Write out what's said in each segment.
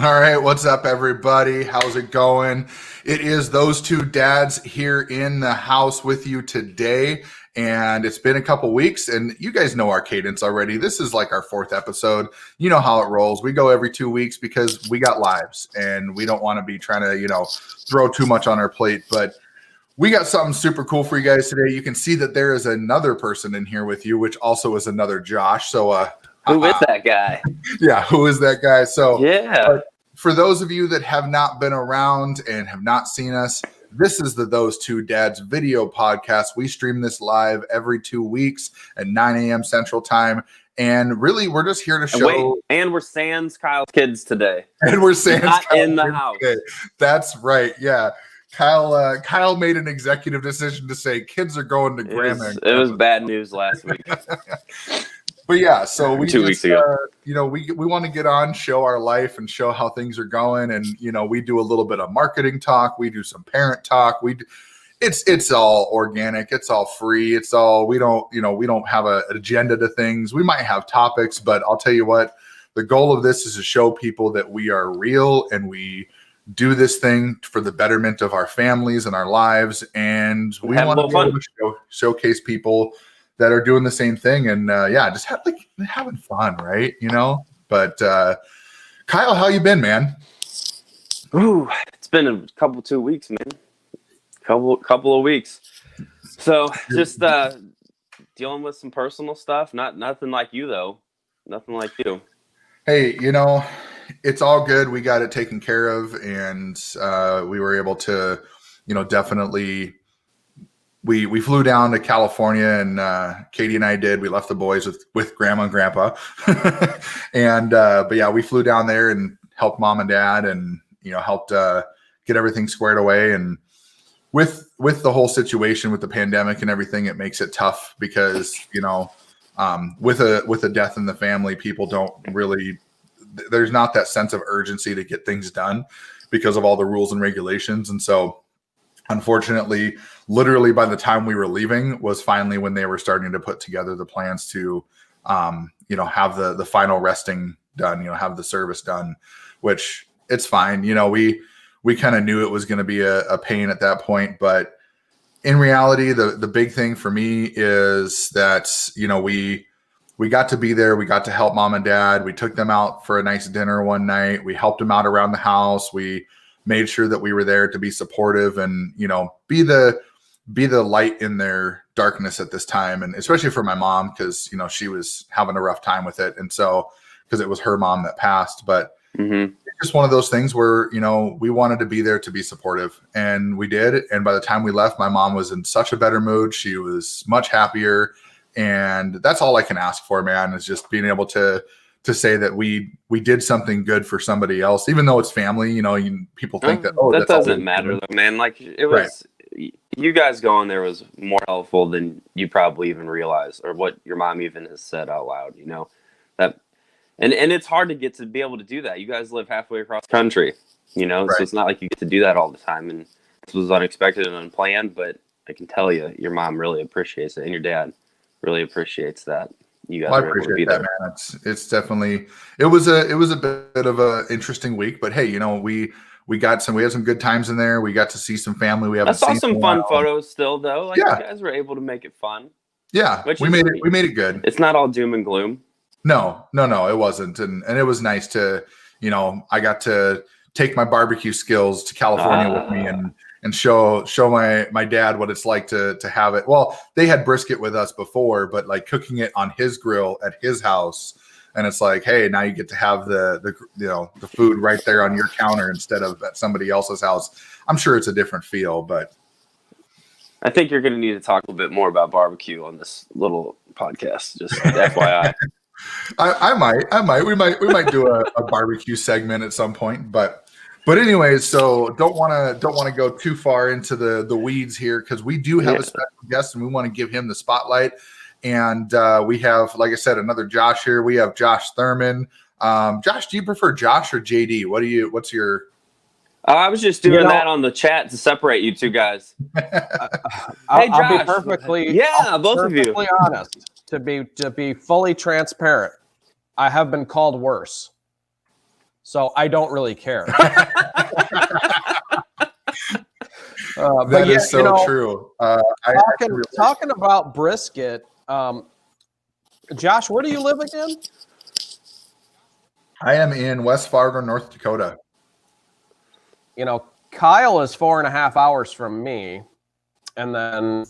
All right, what's up, everybody? How's it going? It is those two dads here in the house with you today, and it's been a couple weeks, and you guys know our cadence already. This is like our fourth episode. You know how it rolls. We go every 2 weeks because we got lives, and we don't want to be trying to, throw too much on our plate, but we got something super cool for you guys today. You can see that there is another person in here with you, which also is another Josh. So, who is that guy? Yeah, who is that guy? So, yeah. For those of you that have not been around and have not seen us, this is the Those Two Dads video podcast. We stream this live every 2 weeks at 9 a.m. Central Time. And really, we're just here to show. And we're sans Kyle's kids today. And we're sans not Kyle's in the house. Today. That's right. Yeah. Kyle made an executive decision to say kids are going to grandma. It was bad news last week. But yeah, so we 2 weeks ago, we want to get on, show our life, and show how things are going, and we do a little bit of marketing talk, we do some parent talk, it's all organic, it's all free, it's all we don't have an agenda to things. We might have topics, but I'll tell you what, the goal of this is to show people that we are real and we do this thing for the betterment of our families and our lives, and we want to be able to showcase people that are doing the same thing, and just having fun, right? But Kyle, how you been, man? Ooh, it's been a couple 2 weeks, man. Couple of weeks. So just dealing with some personal stuff. Nothing like you though. Nothing like you. Hey, it's all good. We got it taken care of, and we were able to, definitely. We flew down to California, and Katie and I did. We left the boys with Grandma and Grandpa, and but yeah, we flew down there and helped Mom and Dad, and helped get everything squared away. And with the whole situation with the pandemic and everything, it makes it tough because with a death in the family, people don't really. There's not that sense of urgency to get things done because of all the rules and regulations, and so. Unfortunately, literally by the time we were leaving was finally when they were starting to put together the plans to, have the final resting done, have the service done, which it's fine. We kind of knew it was going to be a pain at that point, but in reality, the big thing for me is that, we got to be there. We got to help Mom and Dad. We took them out for a nice dinner one night. We helped them out around the house. We made sure that we were there to be supportive and, be the light in their darkness at this time. And especially for my mom, because, she was having a rough time with it. And so, because it was her mom that passed, but it's just one of those things where, we wanted to be there to be supportive, and we did. And by the time we left, my mom was in such a better mood. She was much happier. And that's all I can ask for, man, is just being able to say that we did something good for somebody else, even though it's family. People think that that doesn't matter though, man. Like it was, right. You guys going there was more helpful than you probably even realize, or what your mom even has said out loud. That, and it's hard to get to be able to do that. You guys live halfway across the country, right. So it's not like you get to do that all the time. And this was unexpected and unplanned, but I can tell you, your mom really appreciates it, and your dad really appreciates that. You guys I appreciate that, man. It's definitely it was a bit of a interesting week, but hey, we had some good times in there. We got to see some family. I saw some fun photos still though. You guys were able to make it fun. Yeah, we made it good. It's not all doom and gloom. No, it wasn't, and it was nice to I got to take my barbecue skills to California with me and show my dad what it's like to have it. Well, they had brisket with us before, but like cooking it on his grill at his house. And it's like, hey, now you get to have the food right there on your counter instead of at somebody else's house. I'm sure it's a different feel, but I think you're going to need to talk a little bit more about barbecue on this little podcast. Just FYI. I might. We might do a barbecue segment at some point, but anyways, so don't want to go too far into the weeds here, because we do have a special guest and we want to give him the spotlight. And we have, like I said, another Josh here. We have Josh Thurman. Josh, do you prefer Josh or JD? What's your? I was just doing that on the chat to separate you two guys. I'll be perfectly both of you. Honest. To be fully transparent, I have been called worse. so I don't really care. That is so true. Talking about brisket, Josh, where do you live again? I am in West Fargo, North Dakota. Kyle is 4.5 hours from me, and then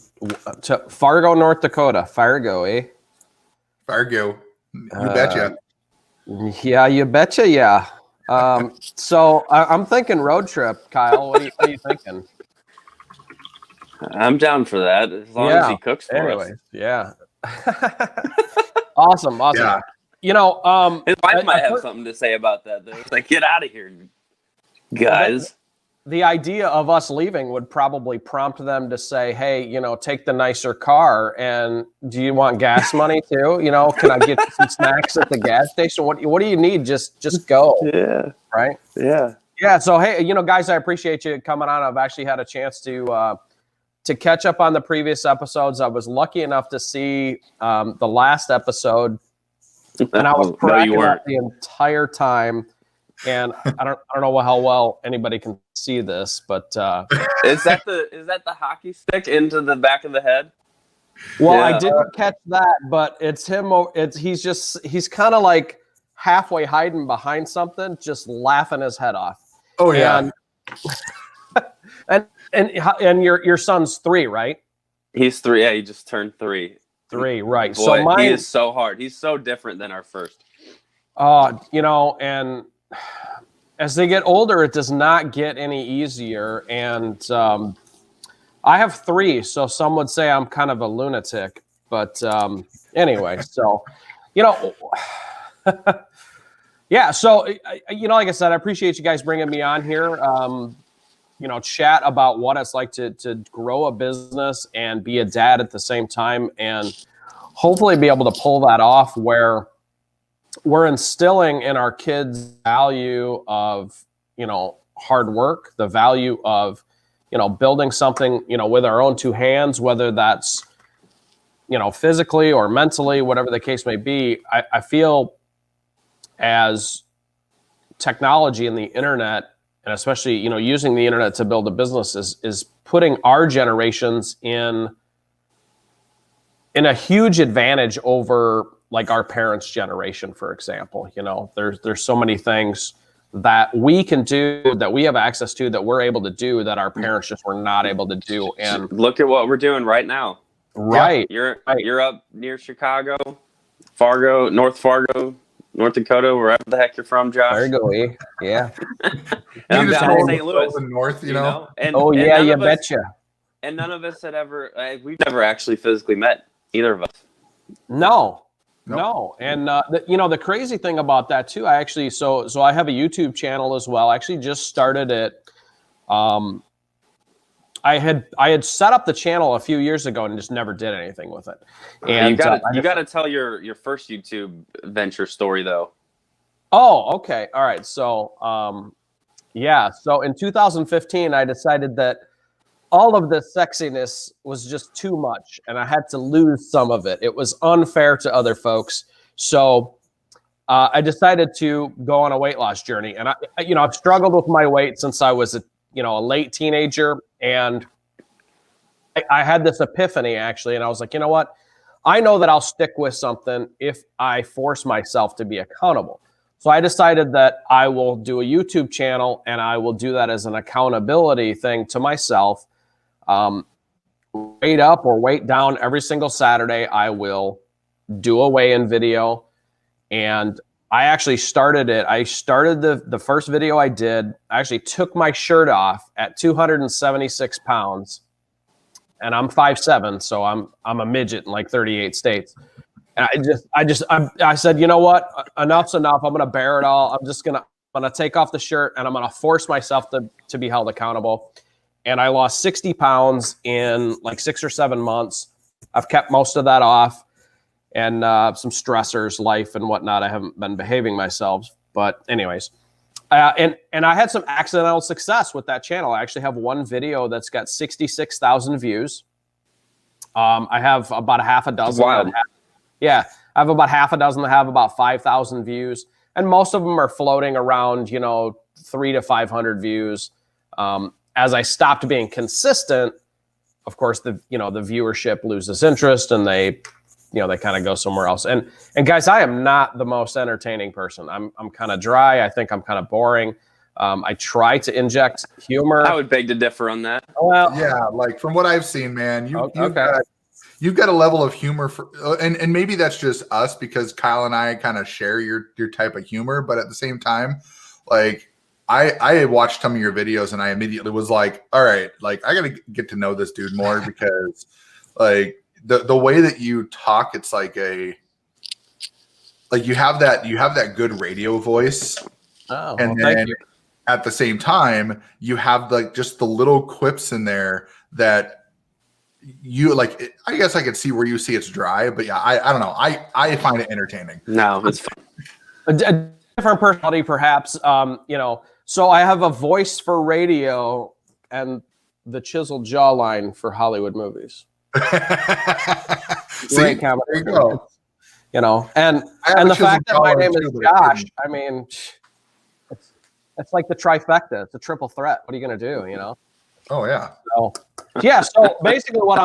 to Fargo, North Dakota. Fargo, eh? Fargo. You betcha. Yeah, you betcha, yeah. So I'm thinking road trip, Kyle. What are you thinking? I'm down for that as long as he cooks for us. Yeah. Awesome. Yeah. His wife might have something to say about that. Though. It's like, get out of here, guys. The idea of us leaving would probably prompt them to say, hey, take the nicer car, and do you want gas money too? Can I get some snacks at the gas station? What do you need? Just go. Yeah. Right? Yeah. Yeah. So, hey, guys, I appreciate you coming on. I've actually had a chance to catch up on the previous episodes. I was lucky enough to see the last episode, and I was cracking up the entire time. And I don't know how well anybody can see this, but is that the hockey stick into the back of the head? Well, I didn't catch that, but it's him. He's kind of like halfway hiding behind something, just laughing his head off. Oh yeah. And your son's 3, right? He's 3. Yeah, he just turned 3. 3, right? Boy, so he is so hard. He's so different than our first. And as they get older, it does not get any easier. And I have 3, so some would say I'm kind of a lunatic. But anyway, so, yeah. So, like I said, I appreciate you guys bringing me on here. Chat about what it's like to grow a business and be a dad at the same time, and hopefully be able to pull that off where we're instilling in our kids value of, hard work, the value of, building something, with our own 2 hands, whether that's, physically or mentally, whatever the case may be. I feel as technology and the internet, and especially, using the internet to build a business is putting our generations in a huge advantage over like our parents' generation, for example. There's so many things that we can do, that we have access to, that we're able to do that our parents just were not able to do. And look at what we're doing right now. Right. You're up near Chicago, Fargo, North Dakota, wherever the heck you're from, Josh. Fargo, yeah. And I'm down in St. Louis. North, And, you betcha. And none of us had ever, we've never actually physically met, either of us. No. And the crazy thing about that too, I actually, so I have a YouTube channel as well. I actually just started it. I had set up the channel a few years ago and just never did anything with it. And you got to tell your first YouTube venture story though. Oh, okay. All right. So, so in 2015, I decided that all of the sexiness was just too much, and I had to lose some of it. It was unfair to other folks. So I decided to go on a weight loss journey. And I've struggled with my weight since I was a late teenager. And I had this epiphany actually. And I was like, you know what? I know that I'll stick with something if I force myself to be accountable. So I decided that I will do a YouTube channel, and I will do that as an accountability thing to myself. Weight up or weight down every single Saturday. I will do a weigh-in video, and I actually started it. I started the first video I did. I actually took my shirt off at 276 pounds, and I'm 5'7", so I'm a midget in like 38 states. And I said, you know what? Enough's enough. I'm gonna bear it all. I'm gonna take off the shirt, and I'm gonna force myself to be held accountable. And I lost 60 pounds in like 6 or 7 months. I've kept most of that off, and some stressors, life and whatnot. I haven't been behaving myself, but anyways, and I had some accidental success with that channel. I actually have one video that's got 66,000 views. I have about half a dozen. Wild. I have about half a dozen that have about 5,000 views. and most of them are floating around, 300 to 500 views. As I stopped being consistent, of course, the viewership loses interest and they kind of go somewhere else. And guys, I am not the most entertaining person. I'm kind of dry. I think I'm kind of boring. I try to inject humor. I would beg to differ on that. Well, yeah, like from what I've seen, man, okay. You've got a level of humor and maybe that's just us because Kyle and I kind of share your type of humor, but at the same time, like I watched some of your videos and I immediately was like, all right, like I got to get to know this dude more because like the way that you talk, it's like you have that good radio voice. Oh, and well, then thank you. At the same time, you have like just the little quips in there that you like. I guess I could see where you see it's dry, but yeah, I don't know. I find it entertaining. No, it's fun. A different personality, perhaps. So I have a voice for radio and the chiseled jawline for Hollywood movies. See, Great comedy. there you go. And the fact that my name is Josh, I mean, it's like the trifecta. It's a triple threat. What are you going to do? Oh yeah. So So basically, what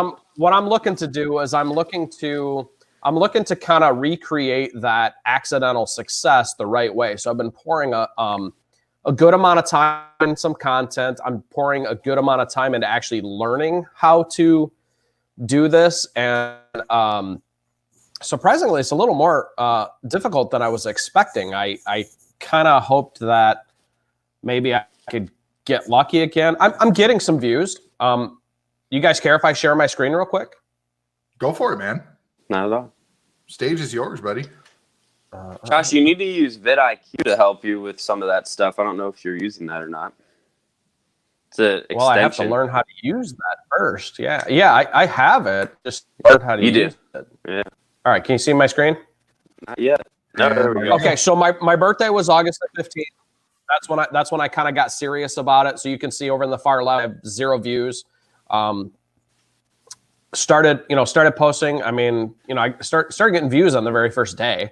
I'm looking to do is I'm looking to kind of recreate that accidental success the right way. So I've been pouring a good amount of time in some content. I'm pouring a good amount of time into actually learning how to do this, and surprisingly, it's a little more difficult than I was expecting. I kind of hoped that maybe I could get lucky again. I'm getting some views. You guys care if I share my screen real quick? Go for it, man. Not at all. Stage is yours, buddy. Josh, you need to use vidIQ to help you with some of that stuff. I don't know if you're using that or not. It's an extension. Well, I have to learn how to use that first. Yeah, I have it. Just learn how to use it. Yeah. All right, can you see my screen? Not yet. No, there we go. Okay, so my birthday was August the 15th. That's when I kind of got serious about it. So you can see over in the far left, I have 0 views. Started posting. I mean, I started getting views on the very first day.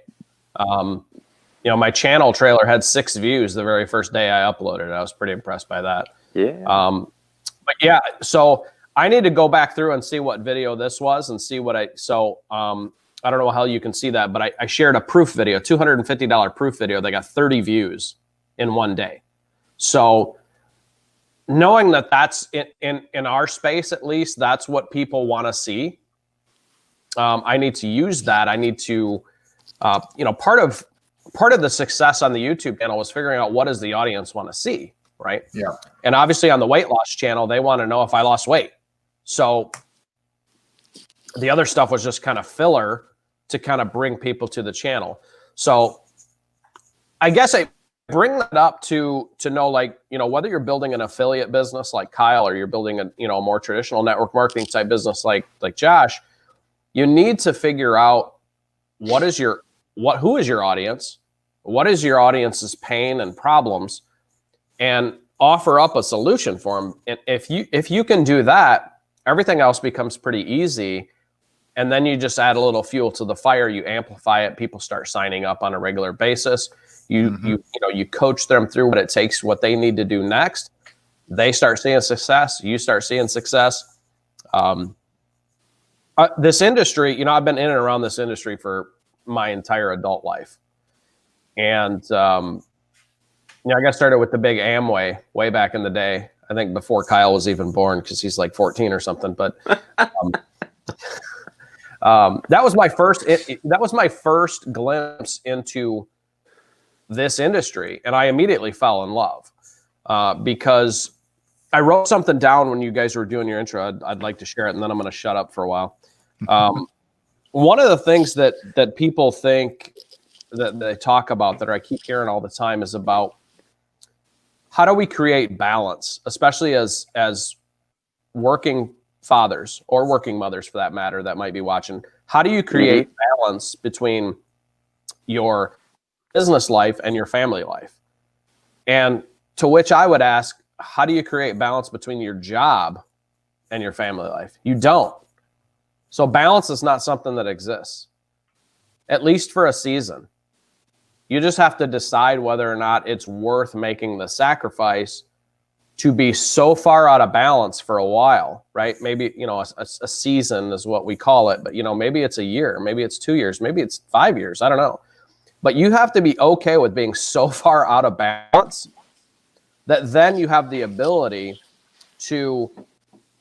My channel trailer had 6 views the very first day I uploaded. I was pretty impressed by that. Yeah. But yeah, so I need to go back through and see what video this was and see what I don't know how you can see that, but I shared a proof video, $250 proof video that got 30 views in one day. So knowing that that's in our space, at least, that's what people want to see. I need to use that. I need to, part of the success on the YouTube channel was figuring out what does the audience want to see, right? Yeah. And obviously on the weight loss channel, they want to know if I lost weight. So the other stuff was just kind of filler to kind of bring people to the channel. So I guess I bring that up to know, like, whether you're building an affiliate business like Kyle or you're building a more traditional network marketing type business like Josh, you need to figure out who is your audience, what is your audience's pain and problems, and offer up a solution for them. And if you can do that, everything else becomes pretty easy. And then you just add a little fuel to the fire. You amplify it. People start signing up on a regular basis. You coach them through what it takes, what they need to do next. They start seeing success. You start seeing success. This industry, I've been in and around this industry for my entire adult life. And, I got started with the big Amway way back in the day. I think before Kyle was even born, because he's like 14 or something. But that was my first glimpse into this industry, and I immediately fell in love because I wrote something down when you guys were doing your intro. I'd like to share it, and then I'm going to shut up for a while. One of the things that people think that they talk about that I keep hearing all the time is about how do we create balance, especially as working fathers or working mothers, for that matter, that might be watching. How do you create balance between your business life and your family life? And to which I would ask, how do you create balance between your job and your family life? You don't. So balance is not something that exists, at least for a season. You just have to decide whether or not it's worth making the sacrifice to be so far out of balance for a while, right? Maybe, a season is what we call it, but, maybe it's a year, maybe it's 2 years, maybe it's 5 years. I don't know. But you have to be okay with being so far out of balance that then you have the ability to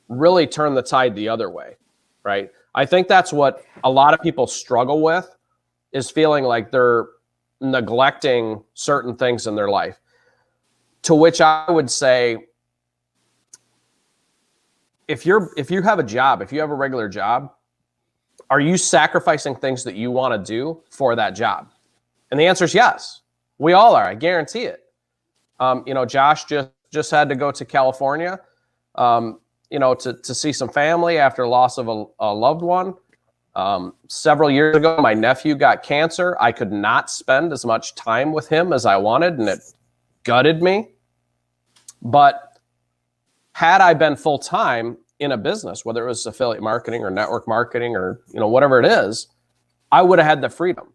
really turn the tide the other way, right? I think that's what a lot of people struggle with, is feeling like they're neglecting certain things in their life. To which I would say, if you have a job, if you have a regular job, are you sacrificing things that you want to do for that job? And the answer is yes. We all are. I guarantee it. Josh just had to go to California, to see some family after loss of a loved one. Several years ago, my nephew got cancer. I could not spend as much time with him as I wanted, and it gutted me. But had I been full-time in a business, whether it was affiliate marketing or network marketing or, whatever it is, I would have had the freedom,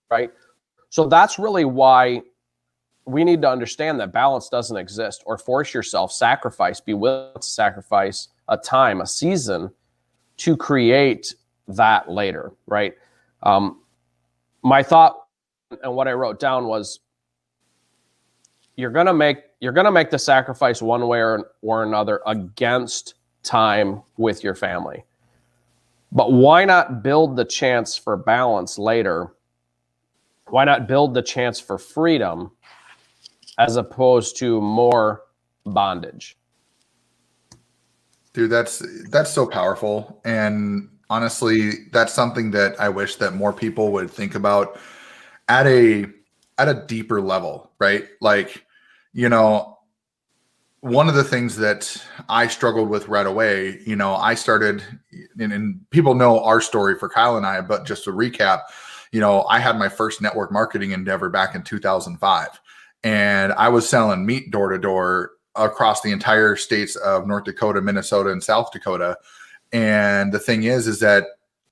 right? So that's really why we need to understand that balance doesn't exist, or force yourself, be willing to sacrifice a time, a season to create that later, right? My thought and what I wrote down was, you're gonna make the sacrifice one way or another against time with your family. But why not build the chance for balance later? Why not build the chance for freedom as opposed to more bondage? Dude, that's so powerful. And honestly, that's something that I wish that more people would think about at a deeper level, right? Like, one of the things that I struggled with right away, I started, and people know our story for Kyle and I, but just to recap, I had my first network marketing endeavor back in 2005, and I was selling meat door to door across the entire states of North Dakota, Minnesota, and South Dakota. And the thing is that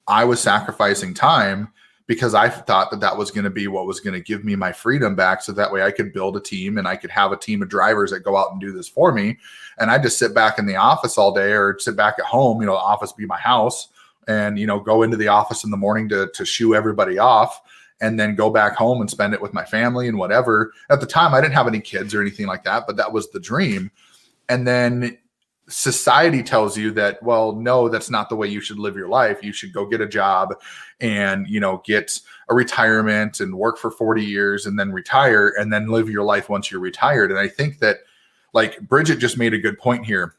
I was sacrificing time because I thought that was going to be what was going to give me my freedom back. So that way I could build a team and I could have a team of drivers that go out and do this for me. And I just sit back in the office all day, or sit back at home, the office be my house, and, go into the office in the morning to shoo everybody off, and then go back home and spend it with my family and whatever. At the time, I didn't have any kids or anything like that, but that was the dream. And then society tells you that, well, no, that's not the way you should live your life. You should go get a job and, get a retirement and work for 40 years and then retire and then live your life once you're retired. And I think that, like, Bridget just made a good point here.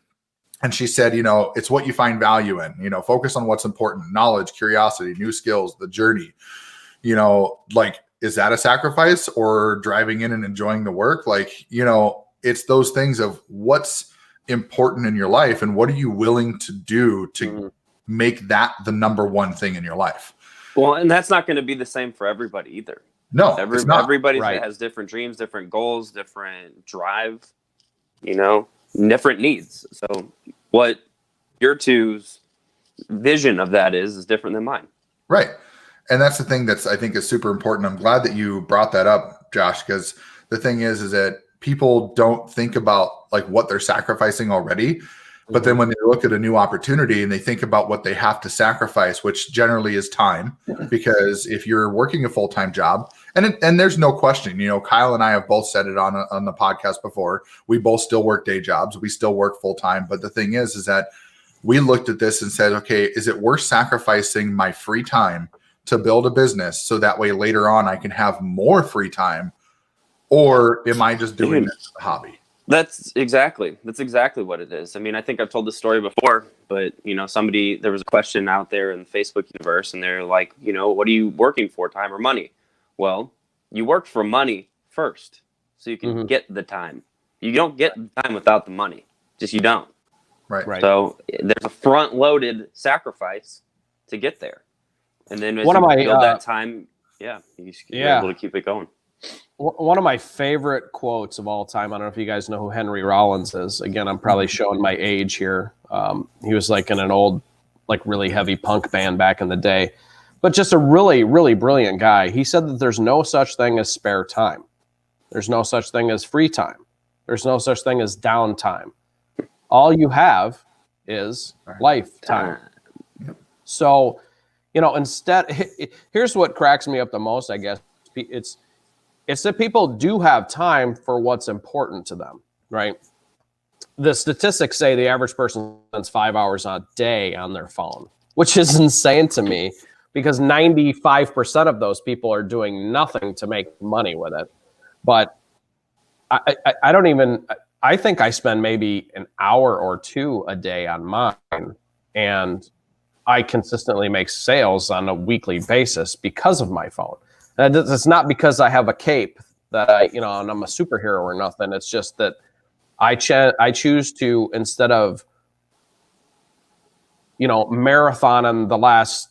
And she said, it's what you find value in, focus on what's important: knowledge, curiosity, new skills, the journey. Is that a sacrifice, or driving in and enjoying the work? It's those things of what's important in your life and what are you willing to do to make that the number one thing in your life. Well, and that's not going to be the same for everybody either. No, it's not. Everybody Right. has different dreams, different goals, different drive, different needs. So what your two's vision of that is different than mine. Right. And that's the thing that's, I think, is super important. I'm glad that you brought that up, Josh, because the thing is that people don't think about like what they're sacrificing already. But then when they look at a new opportunity and they think about what they have to sacrifice, which generally is time, because if you're working a full-time job, and there's no question, Kyle and I have both said it on the podcast before, we both still work day jobs. We still work full-time. But the thing is that we looked at this and said, okay, is it worth sacrificing my free time to build a business so that way later on I can have more free time? Or am I just doing this as a hobby? That's exactly what it is. I mean, I think I've told this story before, but there was a question out there in the Facebook universe, and they're like, what are you working for, time or money? Well, you work for money first, so you can get the time. You don't get the time without the money. Just you don't. Right. So there's a front-loaded sacrifice to get there, and then as One you of my, build that time, you're able to keep it going. One of my favorite quotes of all time, I don't know if you guys know who Henry Rollins is. Again, I'm probably showing my age here. He was like in an old, like really heavy punk band back in the day. but just a really, really brilliant guy. He said that there's no such thing as spare time. There's no such thing as free time. There's no such thing as downtime. All you have is lifetime. So, instead, here's what cracks me up the most, I guess. It's that people do have time for what's important to them, right? The statistics say the average person spends 5 hours a day on their phone, which is insane to me because 95% of those people are doing nothing to make money with it. But I think I spend maybe an hour or two a day on mine, and I consistently make sales on a weekly basis because of my phone. And it's not because I have a cape that and I'm a superhero or nothing. It's just that I choose to, instead of, marathoning the last,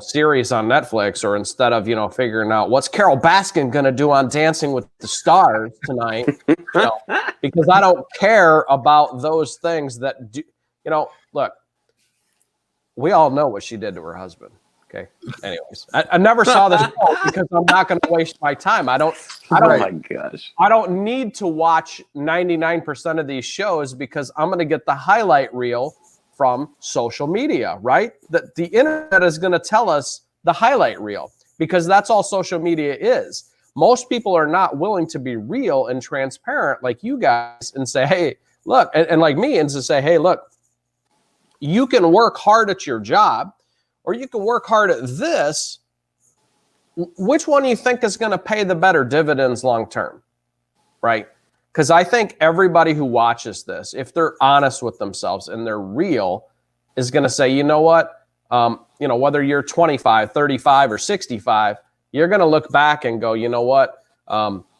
series on Netflix, or instead of, figuring out what's Carol Baskin going to do on Dancing with the Stars tonight, because I don't care about those things that do, look, we all know what she did to her husband. Okay. Anyways, I never saw this because I'm not going to waste my time. Oh my gosh. I don't need to watch 99% of these shows because I'm going to get the highlight reel from social media, right? That the internet is going to tell us the highlight reel because that's all social media is. Most people are not willing to be real and transparent like you guys and say, hey, look, and like me, and to say, hey, look, you can work hard at your job, or you can work hard at this. Which one do you think is going to pay the better dividends long term, right? Because I think everybody who watches this, if they're honest with themselves and they're real, is going to say, you know what, whether you're 25, 35, or 65, you're going to look back and go, you know what,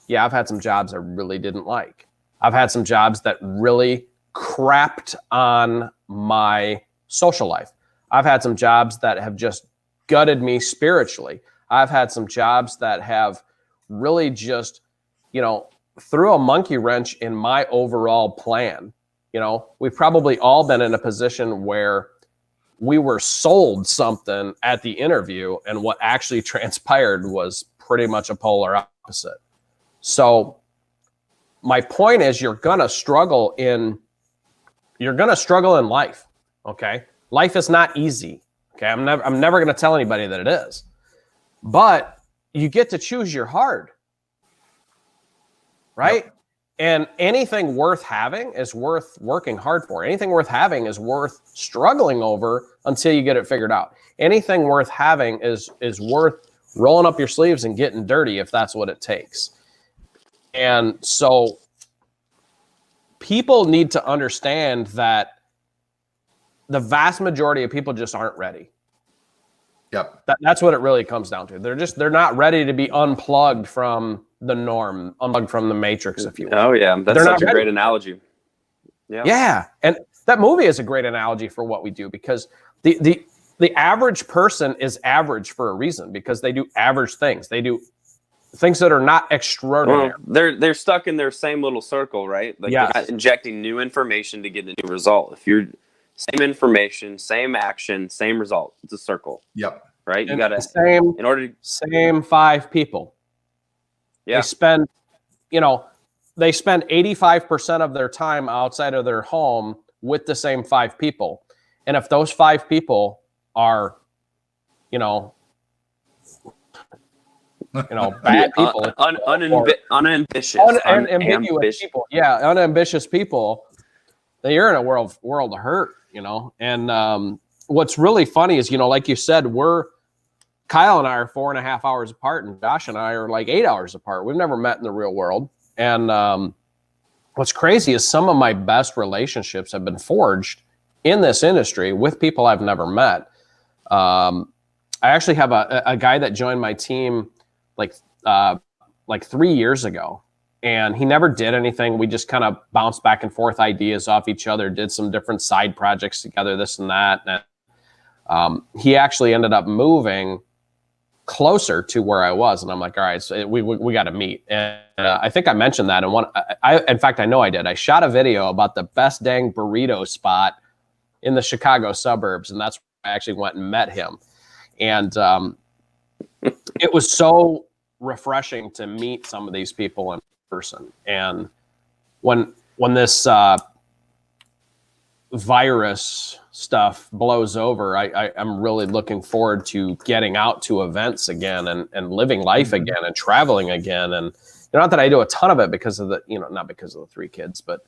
yeah, I've had some jobs I really didn't like. I've had some jobs that really crapped on my social life. I've had some jobs that have just gutted me spiritually. I've had some jobs that have really just, threw a monkey wrench in my overall plan. We've probably all been in a position where we were sold something at the interview, and what actually transpired was pretty much a polar opposite. So my point is, you're going to struggle in life. Okay. Life is not easy. Okay. I'm never going to tell anybody that it is, but you get to choose your hard, right? Yep. And anything worth having is worth working hard for. Anything worth having is worth struggling over until you get it figured out. Anything worth having is worth rolling up your sleeves and getting dirty if that's what it takes. And so people need to understand that the vast majority of people just aren't ready. Yep. That's what it really comes down to. They're not ready to be unplugged from the norm, unplugged from the matrix, if you will. Oh yeah, that's such a great analogy. Yeah. Yeah, and that movie is a great analogy for what we do, because the average person is average for a reason, because they do average things. They do things that are not extraordinary. Well, they're stuck in their same little circle, right? Like yes. They're not injecting new information to get a new result. If you're same information, same action, same result, it's a circle. Yep. Right? You and got to same 5 people. Yeah. They spend 85% of their time outside of their home with the same 5 people. And if those 5 people are, bad people, unambitious people. Yeah, unambitious people. Then you're in a world of hurt, And what's really funny is, like you said, Kyle and I are 4.5 hours apart, and Josh and I are like 8 hours apart. We've never met in the real world. And what's crazy is some of my best relationships have been forged in this industry with people I've never met. I actually have a guy that joined my team like 3 years ago, and he never did anything. We just kind of bounced back and forth ideas off each other, did some different side projects together, this and that. And he actually ended up moving closer to where I was, and I'm like, all right, so we got to meet. And I think I mentioned that in one. In fact, I know I did. I shot a video about the best dang burrito spot in the Chicago suburbs, and that's where I actually went and met him. And it was so refreshing to meet some of these people in person. And when this virus stuff blows over, I'm really looking forward to getting out to events again and living life again and traveling again. And not that I do a ton of it because of not because of the 3 kids, but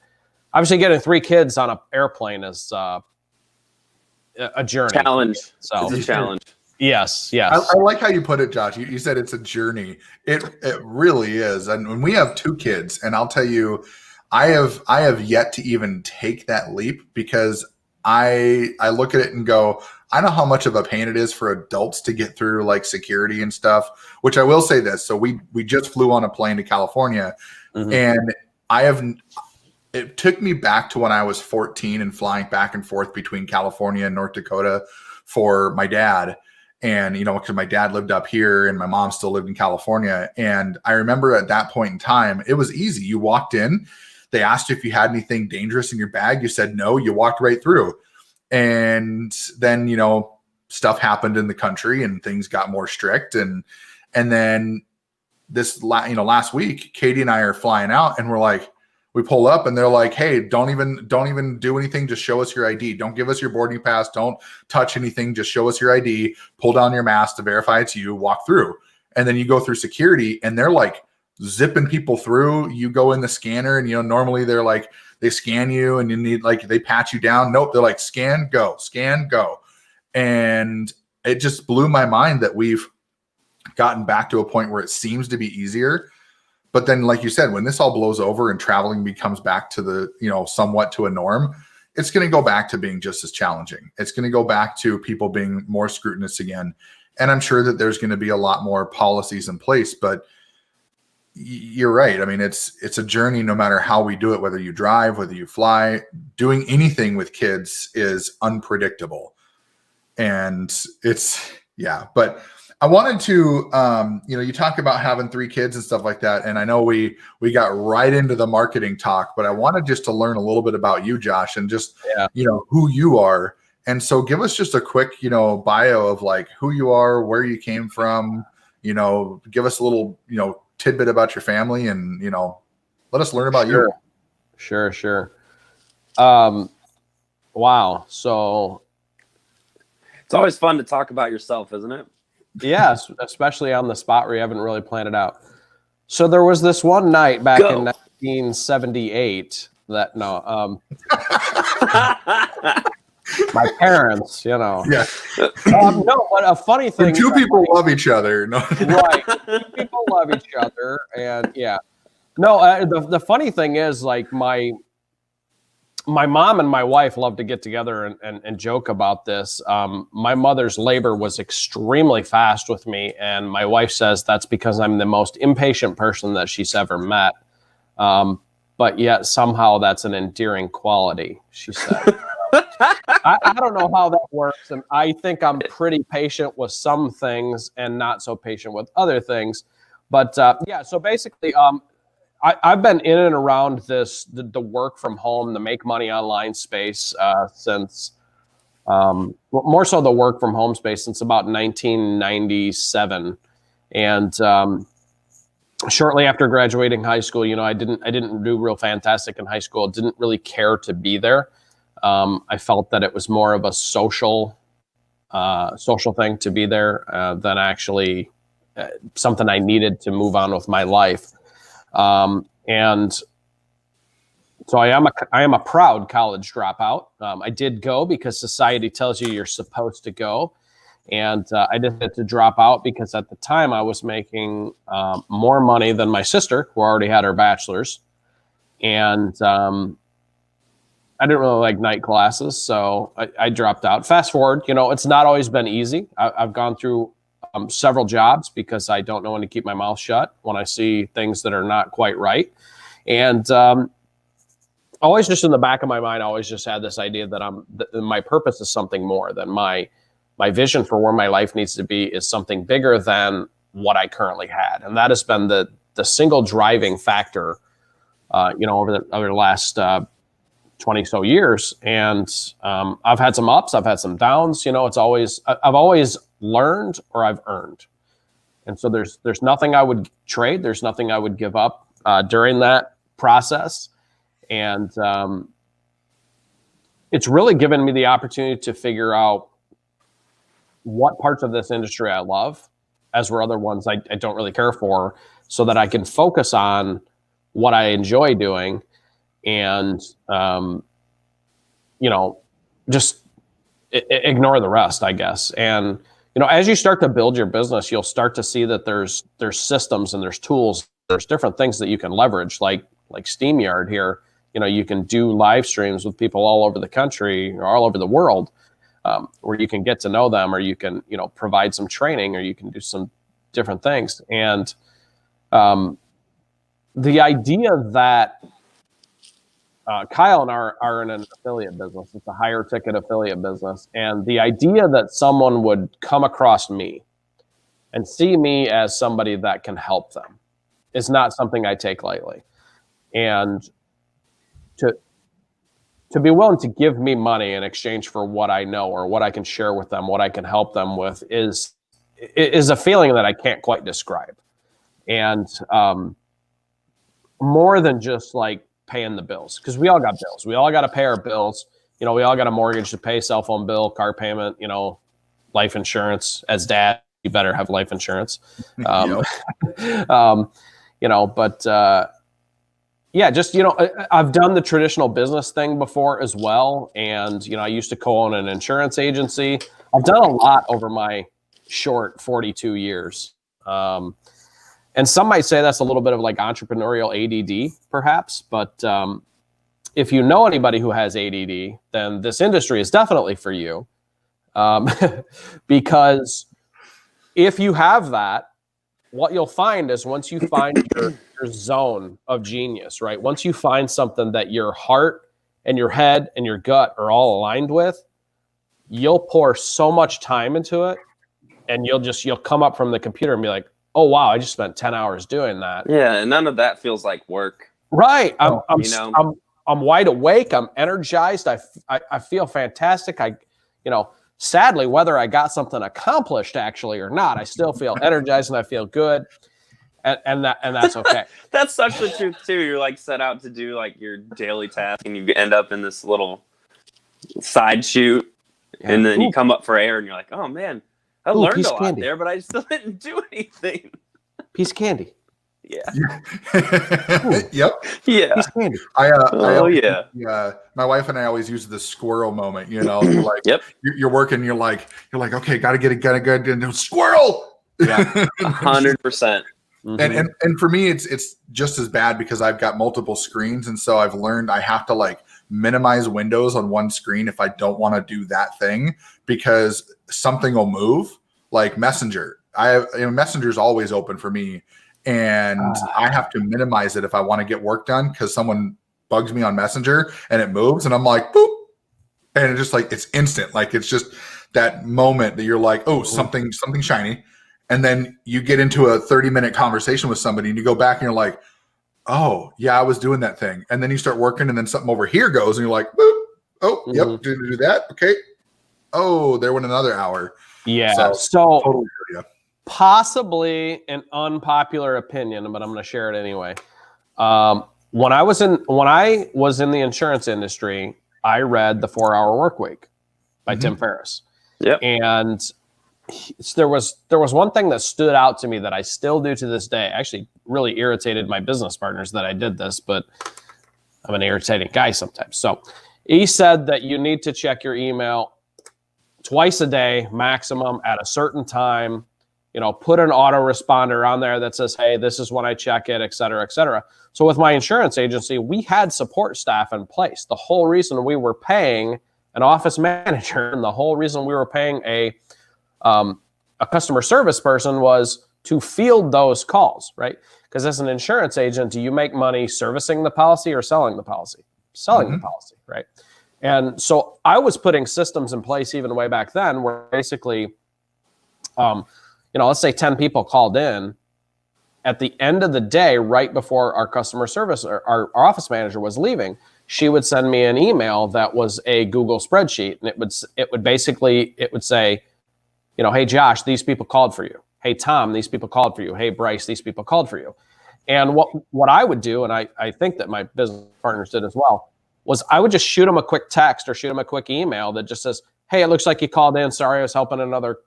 obviously getting 3 kids on an airplane is a journey. Challenge. So it's a challenge. Yes. I like how you put it, Josh. You said it's a journey. It really is. And when we have 2 kids, and I'll tell you, I have yet to even take that leap because I look at it and go, I know how much of a pain it is for adults to get through like security and stuff, which I will say this. So we just flew on a plane to California, and it took me back to when I was 14 and flying back and forth between California and North Dakota for my dad. And, because my dad lived up here and my mom still lived in California. And I remember at that point in time, it was easy. You walked in, they asked you if you had anything dangerous in your bag. You said no, you walked right through. And then, stuff happened in the country and things got more strict. And then this, last week, Katie and I are flying out and we're like, we pull up and they're like, hey, don't even do anything. Just show us your ID. Don't give us your boarding pass. Don't touch anything. Just show us your ID. Pull down your mask to verify it's you. Walk through. And then you go through security and they're like zipping people through. You go in the scanner and, normally they're like, they scan you and you need they pat you down. Nope. They're like, scan, go. And it just blew my mind that we've gotten back to a point where it seems to be easier. But then, like you said, when this all blows over and traveling becomes back to the, somewhat to a norm, it's going to go back to being just as challenging. It's going to go back to people being more scrutinous again. And I'm sure that there's going to be a lot more policies in place, but you're right. I mean, it's a journey no matter how we do it, whether you drive, whether you fly. Doing anything with kids is unpredictable. And but I wanted to, you talk about having 3 kids and stuff like that. And I know we got right into the marketing talk, but I wanted just to learn a little bit about you, Josh, and just, who you are. And so give us just a quick, bio of like who you are, where you came from, give us a little, tidbit about your family and, let us learn about you. Sure. Wow. So it's always fun to talk about yourself, isn't it? Yes, especially on the spot where you haven't really planned it out. So there was this one night back in 1978 that my parents, Yeah. no, but a funny thing. When 2 people love each other. No. Right. 2 people love each other. And the funny thing is like my mom and my wife love to get together and joke about this. My mother's labor was extremely fast with me. And my wife says that's because I'm the most impatient person that she's ever met. But yet somehow that's an endearing quality, she said. I don't know how that works. And I think I'm pretty patient with some things and not so patient with other things. But so basically, I've been in and around the work from home, the make money online space since more so the work from home space since about 1997. And shortly after graduating high school, I didn't do real fantastic in high school. Didn't really care to be there. I felt that it was more of a social thing to be there than actually something I needed to move on with my life. And so I am a proud college dropout. I did go because society tells you're supposed to go. And I decided to drop out because at the time I was making more money than my sister, who already had her bachelor's. And I didn't really like night classes, so I dropped out. Fast forward, it's not always been easy. I've gone through several jobs because I don't know when to keep my mouth shut when I see things that are not quite right. And always just in the back of my mind, I always just had this idea that my purpose is something more than my vision for where my life needs to be is something bigger than what I currently had. And that has been the single driving factor, over the last 20 so years. And I've had some ups, I've had some downs. It's always, I've always learned or I've earned. And so there's nothing I would trade. There's nothing I would give up during that process. And it's really given me the opportunity to figure out what parts of this industry I love, as were other ones I don't really care for, so that I can focus on what I enjoy doing and, just ignore the rest, I guess. And, as you start to build your business, you'll start to see that there's systems and there's tools, there's different things that you can leverage, like SteamYard here. You can do live streams with people all over the country or all over the world, where you can get to know them, or you can, provide some training, or you can do some different things. And the idea that Kyle and I are in an affiliate business. It's a higher ticket affiliate business. And the idea that someone would come across me and see me as somebody that can help them is not something I take lightly. And to be willing to give me money in exchange for what I know or what I can share with them, what I can help them with is a feeling that I can't quite describe. And more than just like paying the bills, because we all got bills. We all got to pay our bills. We all got a mortgage to pay, cell phone bill, car payment, life insurance. As dad, you better have life insurance. But yeah, just, I've done the traditional business thing before as well. And, I used to co-own an insurance agency. I've done a lot over my short 42 years. And some might say that's a little bit of like entrepreneurial ADD, perhaps. But if you know anybody who has ADD, then this industry is definitely for you. Because if you have that, what you'll find is once you find your zone of genius, right? Once you find something that your heart and your head and your gut are all aligned with, you'll pour so much time into it, and you'll come up from the computer and be like, oh wow, I just spent 10 hours doing that. Yeah, and none of that feels like work. Right. I'm wide awake. I'm energized. I feel fantastic. Sadly, whether I got something accomplished actually or not, I still feel energized and I feel good. And that's okay. That's such the truth too. You're like set out to do like your daily task, and you end up in this little side shoot, and then you come up for air, and you're like, oh man, I learned a lot there, but I still didn't do anything. Piece of candy. Yeah. Yep. Yeah. Piece of candy. My wife and I always use the squirrel moment. Like, yep. You're working. You're like, okay, got to get a squirrel. Yeah. 100%. Mm-hmm. And for me, it's just as bad because I've got multiple screens, and so I've learned I have to like minimize windows on one screen if I don't want to do that thing, because something will move. Like Messenger, Messenger's always open for me, and I have to minimize it if I want to get work done, because someone bugs me on Messenger and it moves, and I'm like, boop, and it's just like it's instant. Like it's just that moment that you're like, oh, something shiny. And then you get into a 30-minute conversation with somebody, and you go back and you're like, oh, yeah, I was doing that thing. And then you start working, and then something over here goes, and you're like, boop. Oh, yep, didn't do that. Okay. Oh, there went another hour. Yeah. So totally, possibly an unpopular opinion, but I'm going to share it anyway. When I was in the insurance industry, I read The 4-Hour Workweek by Tim Ferriss. Yep. And there was one thing that stood out to me that I still do to this day. Actually, really irritated my business partners that I did this, but I'm an irritating guy sometimes. So he said that you need to check your email twice a day maximum at a certain time. Put an autoresponder on there that says, hey, this is when I check it, et cetera, et cetera. So with my insurance agency, we had support staff in place. The whole reason we were paying an office manager and the whole reason we were paying a customer service person was to field those calls, right? Because as an insurance agent, do you make money servicing the policy or selling the policy? Selling the policy, right? And so I was putting systems in place even way back then where basically, let's say 10 people called in. At the end of the day, right before our customer service or our office manager was leaving, she would send me an email that was a Google spreadsheet, and it would say, you know, hey Josh, these people called for you. Hey Tom, these people called for you. Hey Bryce, these people called for you. And what I would do, and I think that my business partners did as well, was I would just shoot them a quick text or shoot them a quick email that just says, hey, it looks like you called in. Sorry, I was helping another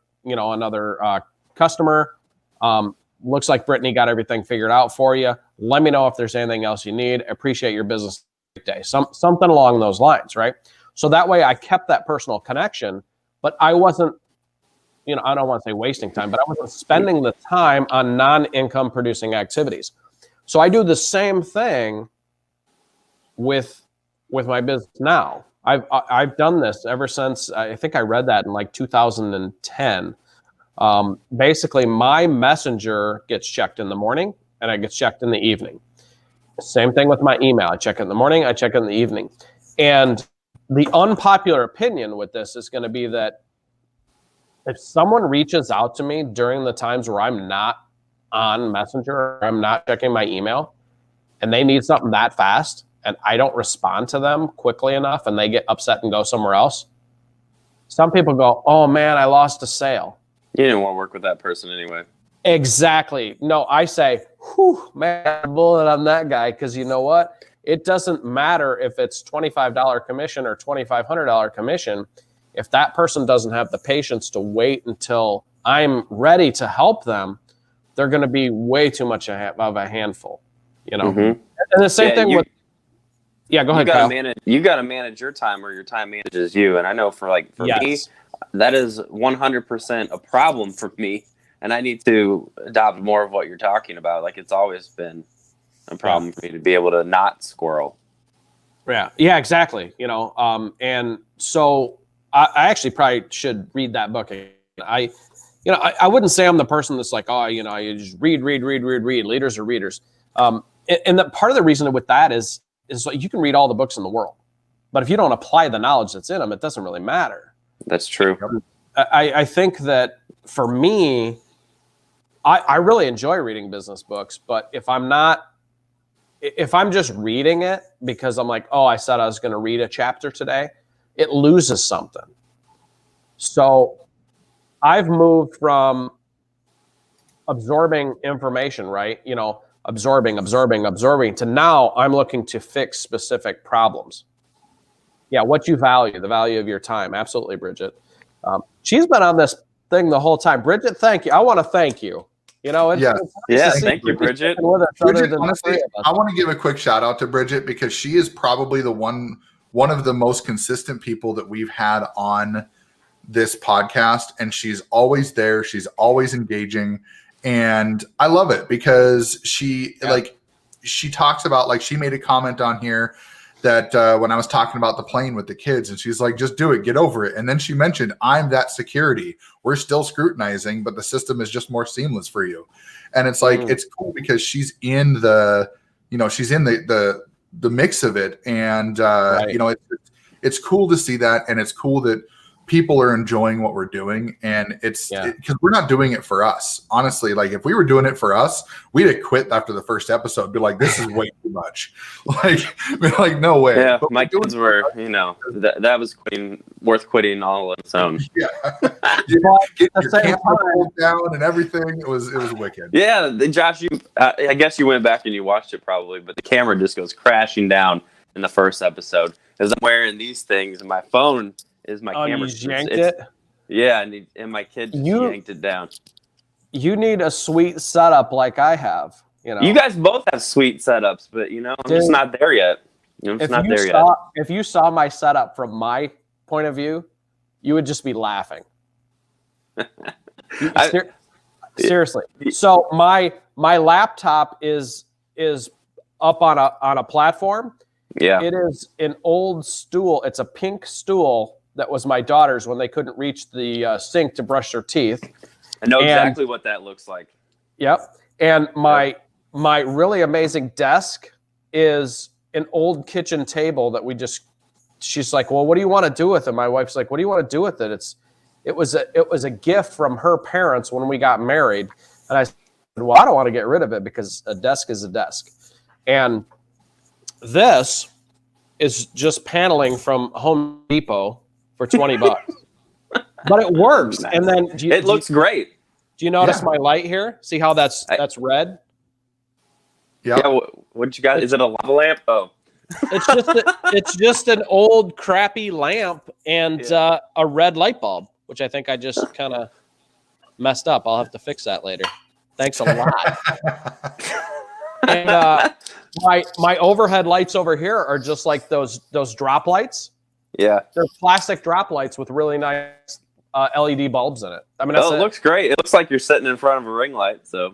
customer. Looks like Brittany got everything figured out for you. Let me know if there's anything else you need. Appreciate your business day. Something along those lines, right? So that way I kept that personal connection, but I wasn't, you know, I don't want to say wasting time, but I wasn't spending the time on non-income producing activities. So I do the same thing with my business now. I've done this ever since, I think I read that in like 2010. Basically, my messenger gets checked in the morning and it gets checked in the evening. Same thing with my email. I check it in the morning, I check it in the evening. And the unpopular opinion with this is going to be that if someone reaches out to me during the times where I'm not on Messenger, or I'm not checking my email, and they need something that fast, and I don't respond to them quickly enough, and they get upset and go somewhere else, some people go, oh man, I lost a sale. You didn't want to work with that person anyway. Exactly. No, I say, whew, man, bullet on that guy, because you know what? It doesn't matter if it's $25 commission or $2,500 commission. If that person doesn't have the patience to wait until I'm ready to help them, they're going to be way too much of a handful, you know? Mm-hmm. And the same thing with, go ahead, Kyle. You got to manage your time, or your time manages you. And I know for me, that is 100% a problem for me. And I need to adopt more of what you're talking about. Like, it's always been a problem for me to be able to not squirrel. Yeah, exactly. You know, and so I actually probably should read that book. I wouldn't say I'm the person that's like, oh, you know, you just read. Leaders are readers. And the part of the reason with that is like, you can read all the books in the world, but if you don't apply the knowledge that's in them, it doesn't really matter. That's true. I think that for me, I really enjoy reading business books, but if I'm just reading it because I'm like, oh, I said I was going to read a chapter today, it loses something. So I've moved from absorbing information, right? You know, absorbing to now I'm looking to fix specific problems. Yeah, what you value, the value of your time. Absolutely, Bridget. She's been on this thing the whole time. Bridget, thank you. I want to thank you. You know, it's nice thank you, Bridget. Bridget, honestly, I want to give a quick shout out to Bridget because she is probably the one of the most consistent people that we've had on this podcast, and she's always there. She's always engaging, and I love it because she talks about, like, she made a comment on here that when I was talking about the plane with the kids, and she's like, just do it, get over it. And then she mentioned, I'm that security. We're still scrutinizing, but the system is just more seamless for you. And it's like, it's cool because she's in the mix of it. And, you know, it's cool to see that. And it's cool that people are enjoying what we're doing, and it's because we're not doing it for us. Honestly, like, if we were doing it for us, we'd have quit after the first episode. Be like, this is way too much. Like, no way. Yeah, but my kids were, you know, that was worth quitting all on its own. Yeah, get your camera pulled down and everything. It was wicked. Yeah, Josh, I guess you went back and you watched it probably, but the camera just goes crashing down in the first episode because I'm wearing these things and my phone is my camera. You yanked it? Yeah, and my kid just yanked it down. You need a sweet setup like I have. You know, you guys both have sweet setups, but you know, I'm just not there yet. If you saw my setup from my point of view, you would just be laughing. Seriously. So my laptop is up on a platform. Yeah. It is an old stool. It's a pink stool that was my daughter's when they couldn't reach the sink to brush their teeth. I know exactly what that looks like. Yep. And my really amazing desk is an old kitchen table that she's like, well, what do you want to do with it? My wife's like, what do you want to do with it? It was a gift from her parents when we got married. And I said, well, I don't want to get rid of it because a desk is a desk. And this is just paneling from Home Depot for $20. But it works. Nice. And then It looks great. Do you notice my light here? See how that's red? Yeah. What you got? Is it a lava lamp? Oh, it's just an old crappy lamp and a red light bulb, which I think I just kind of messed up. I'll have to fix that later. Thanks a lot. And my overhead lights over here are just like those drop lights. Yeah, they're plastic drop lights with really nice LED bulbs in it. I mean, it looks great. It looks like you're sitting in front of a ring light. So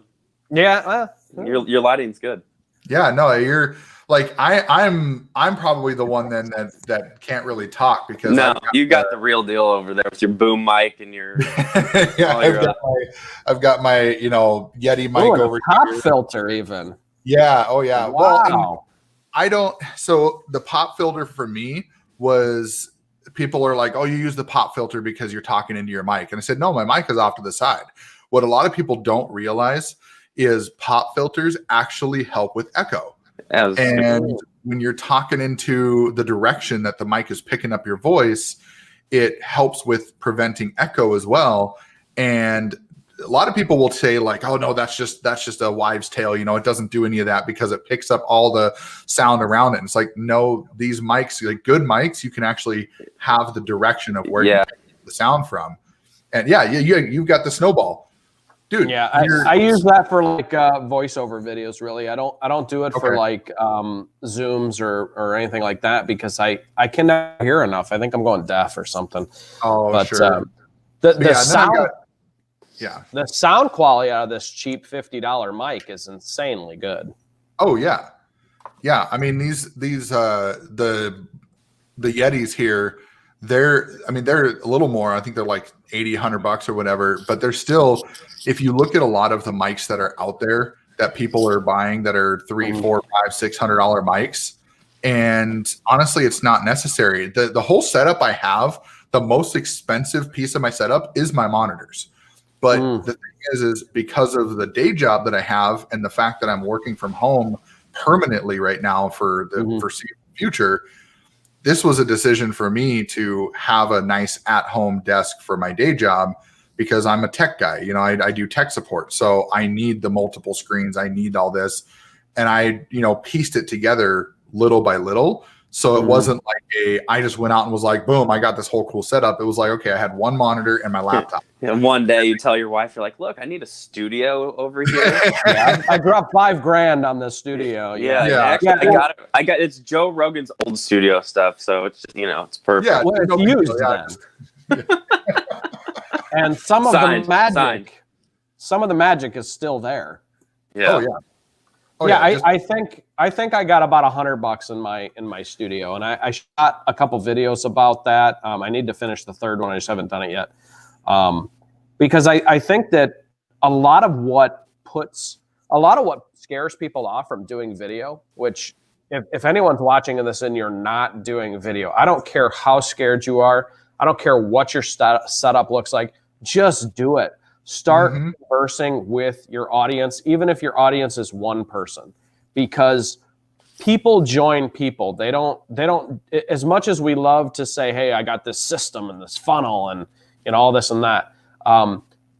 yeah, your lighting's good. Yeah, no, you're like I'm probably the one then that can't really talk because you got the real deal over there with your boom mic and your I've got my Yeti mic over pop here. Filter even. Yeah. Oh yeah. Wow. Well, I don't. So the pop filter for me was, people are like, oh, you use the pop filter because you're talking into your mic. And I said, no, my mic is off to the side. What a lot of people don't realize is pop filters actually help with echo. And when you're talking into the direction that the mic is picking up your voice, it helps with preventing echo as well. And a lot of people will say like, oh no, that's just a wives' tale. It doesn't do any of that because it picks up all the sound around it. And it's like, no, these mics, like good mics, you can actually have the direction of where you pick the sound from. And you've got the snowball. Dude, yeah, I use that for like voiceover videos. Really, I don't do it for like Zooms or anything like that because I cannot hear enough. I think I'm going deaf or something. Oh, but, sure. The sound, the sound quality out of this cheap $50 mic is insanely good. Oh yeah, yeah. I mean these the Yetis here, they're a little more. I think they're like $80, $100 or whatever, but they're still, if you look at a lot of the mics that are out there that people are buying that are $300, $400, $500, $600 mics, and honestly, it's not necessary. The whole setup I have, the most expensive piece of my setup is my monitors. But the thing is because of the day job that I have and the fact that I'm working from home permanently right now for the foreseeable future, this was a decision for me to have a nice at-home desk for my day job because I'm a tech guy. I do tech support. So I need the multiple screens. I need all this. And I, pieced it together little by little. So it wasn't like I just went out and was like, boom, I got this whole cool setup. It was like, okay, I had one monitor and my laptop. And one day you tell your wife, you're like, look, I need a studio over here. I dropped $5,000 on this studio. Actually, I got it's Joe Rogan's old studio stuff. So it's just, it's perfect. Yeah, well, it's used then. And some of the magic is still there. Yeah. Oh yeah. Oh, yeah, I think I got about $100 in my studio, and I shot a couple videos about that. I need to finish the third one. I just haven't done it yet, because I think that a lot of what scares people off from doing video, which if anyone's watching this and you're not doing video, I don't care how scared you are. I don't care what your setup looks like. Just do it. Start conversing with your audience, even if your audience is one person, because people join people. They don't, as much as we love to say, hey, I got this system and this funnel and all this and that.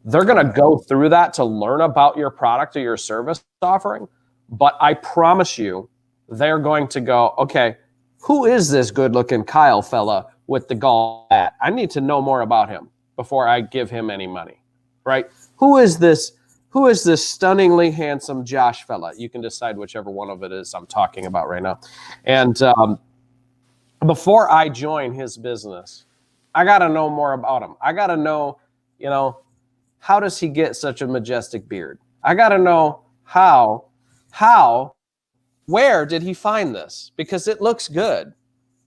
They're going to go through that to learn about your product or your service offering. But I promise you, they're going to go, okay, who is this good looking Kyle fella with the golf bat? I need to know more about him before I give him any money. Right? Who is this stunningly handsome Josh fella? You can decide whichever one of it is I'm talking about right now. And before I join his business, I got to know more about him. I got to know, how does he get such a majestic beard? I got to know where did he find this? Because it looks good.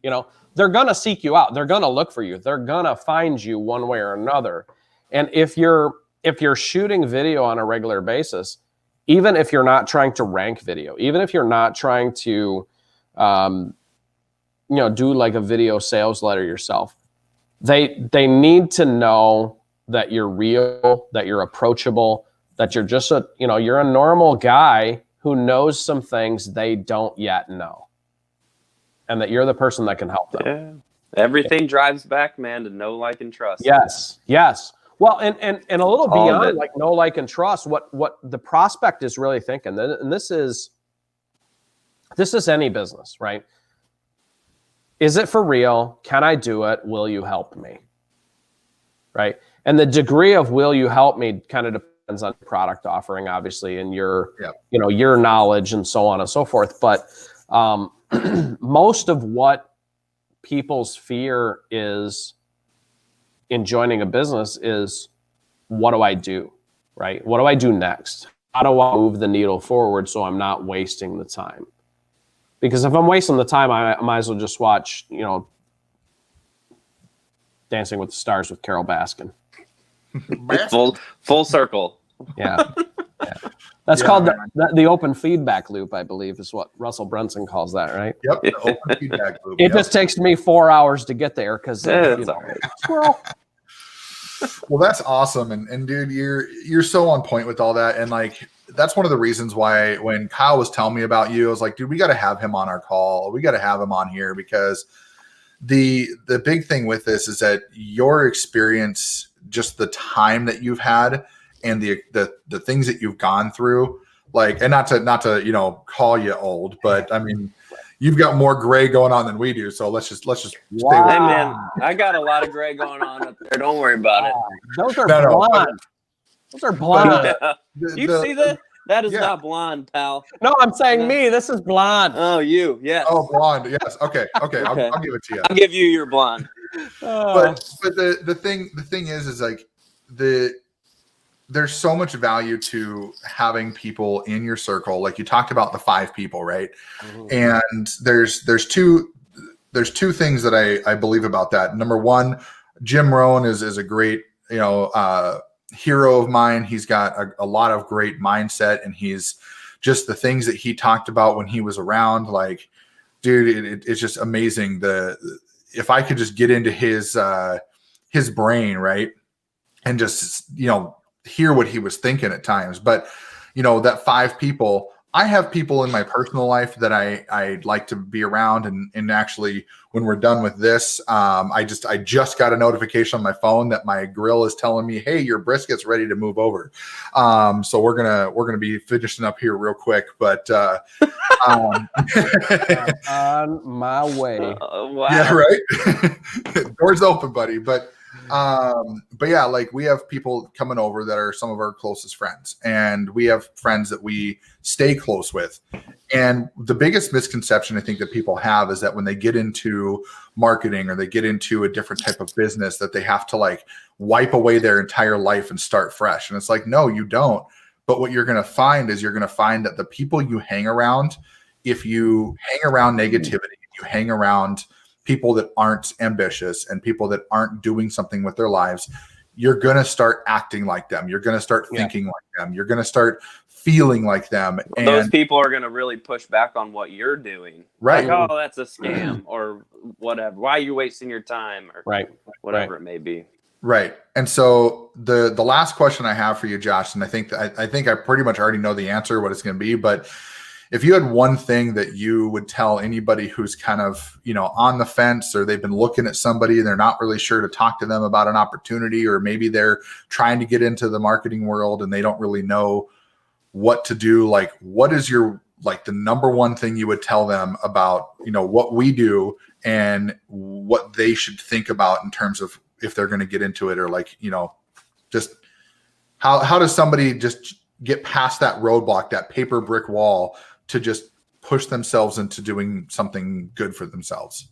They're going to seek you out. They're going to look for you. They're going to find you one way or another. And if you're shooting video on a regular basis, even if you're not trying to rank video, even if you're not trying to, do like a video sales letter yourself, they need to know that you're real, that you're approachable, that you're just you're a normal guy who knows some things they don't yet know. and that you're the person that can help them. Yeah. Everything drives back, man, to know, like, and trust. Yes. Well, and a little All of beyond it. like know, like, and trust, what the prospect is really thinking, and this is any business, right? Is it for real? Can I do it? Will you help me? Right? And the degree of will you help me kind of depends on product offering, obviously, and your your knowledge and so on and so forth. But most of what people's fear is in joining a business is, what do I do, right? What do I do next? How do I move the needle forward so I'm not wasting the time? Because if I'm wasting the time, I might as well just watch, Dancing with the Stars with Carol Baskin. Full circle. Yeah. That's called the open feedback loop, I believe, is what Russell Brunson calls that, right? Yep, the open feedback loop. It just takes me 4 hours to get there because It's all right. squirrel. Well, that's awesome, and dude, you're so on point with all that, and like that's one of the reasons why when Kyle was telling me about you, I was like, dude, we got to have him on our call. We got to have him on here because the big thing with this is that your experience, just the time that you've had, and the things that you've gone through, like, and not to call you old, but I mean, you've got more gray going on than we do. So let's just stay with Hey, man, I got a lot of gray going on up there. Don't worry about it. Those are blonde. Those are blonde. You see that? That is not blonde, pal. No, I'm saying me. This is blonde. Oh, you. Yes. Oh, blonde. Yes. Okay. I'll give it to you. I'll give you your blonde. But the thing is like there's so much value to having people in your circle. Like you talked about the 5 people, right? Mm-hmm. And there's two things that I believe about that. Number one, Jim Rohn is a great, hero of mine. He's got a lot of great mindset, and he's just the things that he talked about when he was around, like, dude, it's just amazing. If I could just get into his brain, right, and just hear what he was thinking at times. But that 5 people, I have people in my personal life that I like to be around, and actually when we're done with this, I just got a notification on my phone that my grill is telling me, hey, your brisket's ready to move over. So we're gonna be finishing up here real quick, but on my way. Wow. Yeah, right. Door's open, buddy. But yeah, like we have people coming over that are some of our closest friends, and we have friends that we stay close with. And the biggest misconception I think that people have is that when they get into marketing or they get into a different type of business, that they have to like wipe away their entire life and start fresh. And it's like, no, you don't. But what you're going to find is you're going to find that the people you hang around, if you hang around negativity, you hang around people that aren't ambitious and people that aren't doing something with their lives, you're going to start acting like them. You're going to start thinking like them. You're going to start feeling like them. And those people are going to really push back on what you're doing. Right. Like, oh, that's a scam or whatever. Why are you wasting your time? Or whatever it may be. Right. And so the last question I have for you, Josh, and I think I pretty much already know the answer, what it's going to be, but if you had one thing that you would tell anybody who's kind of, on the fence, or they've been looking at somebody and they're not really sure to talk to them about an opportunity, or maybe they're trying to get into the marketing world and they don't really know what to do, like, what is your, like, the number one thing you would tell them about, what we do and what they should think about in terms of if they're going to get into it, or like, just how does somebody just get past that roadblock, that paper brick wall, to just push themselves into doing something good for themselves?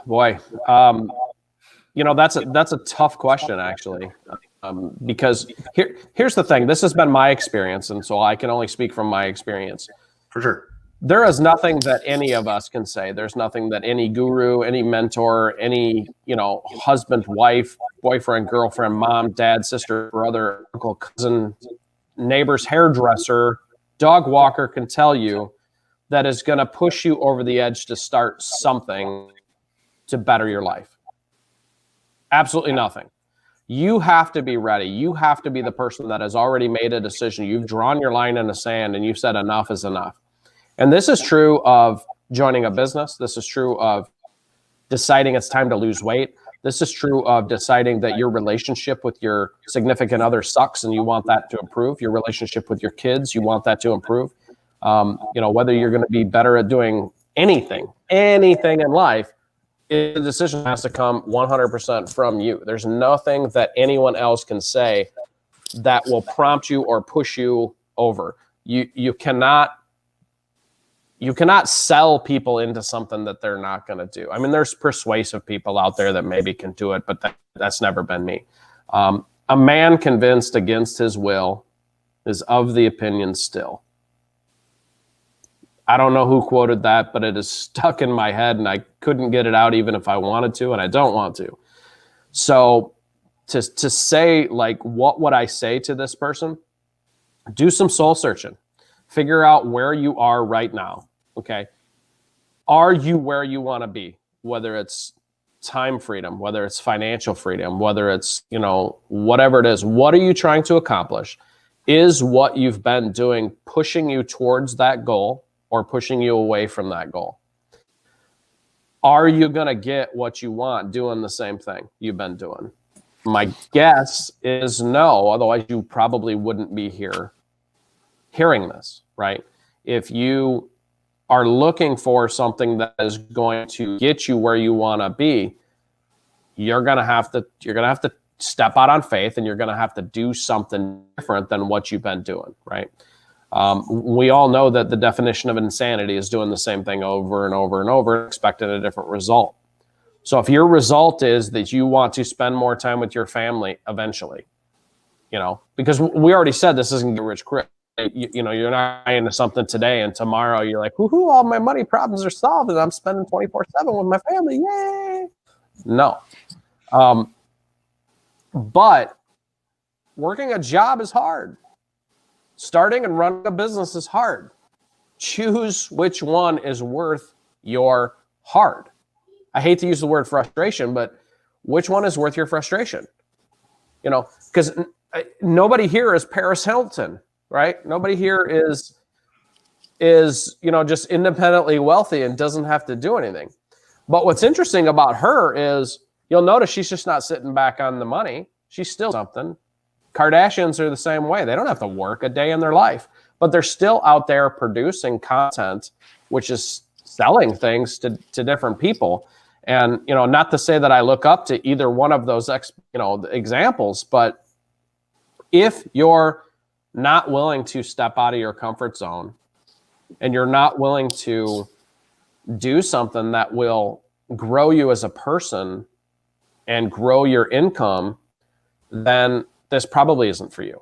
Boy, that's a tough question, actually, because here's the thing. This has been my experience, and so I can only speak from my experience. For sure. There is nothing that any of us can say. There's nothing that any guru, any mentor, any, husband, wife, boyfriend, girlfriend, mom, dad, sister, brother, uncle, cousin, neighbor's hairdresser, dog walker can tell you that is going to push you over the edge to start something to better your life. Absolutely nothing. You have to be ready. You have to be the person that has already made a decision. You've drawn your line in the sand and you've said enough is enough. And this is true of joining a business. This is true of deciding it's time to lose weight. This is true of deciding that your relationship with your significant other sucks and you want that to improve. Your relationship with your kids, you want that to improve. Whether you're going to be better at doing anything in life, the decision has to come 100% from you. There's nothing that anyone else can say that will prompt you or push you over. You cannot sell people into something that they're not going to do. I mean, there's persuasive people out there that maybe can do it, but that's never been me. A man convinced against his will is of the opinion still. I don't know who quoted that, but it is stuck in my head and I couldn't get it out even if I wanted to, and I don't want to. So to say, like, what would I say to this person? Do some soul searching. Figure out where you are right now. Okay. Are you where you want to be? Whether it's time freedom, whether it's financial freedom, whether it's, whatever it is, what are you trying to accomplish? Is what you've been doing pushing you towards that goal or pushing you away from that goal? Are you going to get what you want doing the same thing you've been doing? My guess is no, otherwise you probably wouldn't be here hearing this, right? If you are looking for something that is going to get you where you want to be, you're going to have to step out on faith, and you're going to have to do something different than what you've been doing, right? We all know that the definition of insanity is doing the same thing over and over and over, expecting a different result. So if your result is that you want to spend more time with your family eventually, because we already said this isn't get rich quick. You're not into something today and tomorrow you're like, woohoo, all my money problems are solved and I'm spending 24/7 with my family. Yay. No. But working a job is hard. Starting and running a business is hard. Choose which one is worth your hard. I hate to use the word frustration, but which one is worth your frustration? Because nobody here is Paris Hilton, right? Nobody here is just independently wealthy and doesn't have to do anything. But what's interesting about her is you'll notice she's just not sitting back on the money. She's still something. Kardashians are the same way. They don't have to work a day in their life, but they're still out there producing content, which is selling things to different people. And, not to say that I look up to either one of those, examples, but if you're not willing to step out of your comfort zone and you're not willing to do something that will grow you as a person and grow your income, then this probably isn't for you.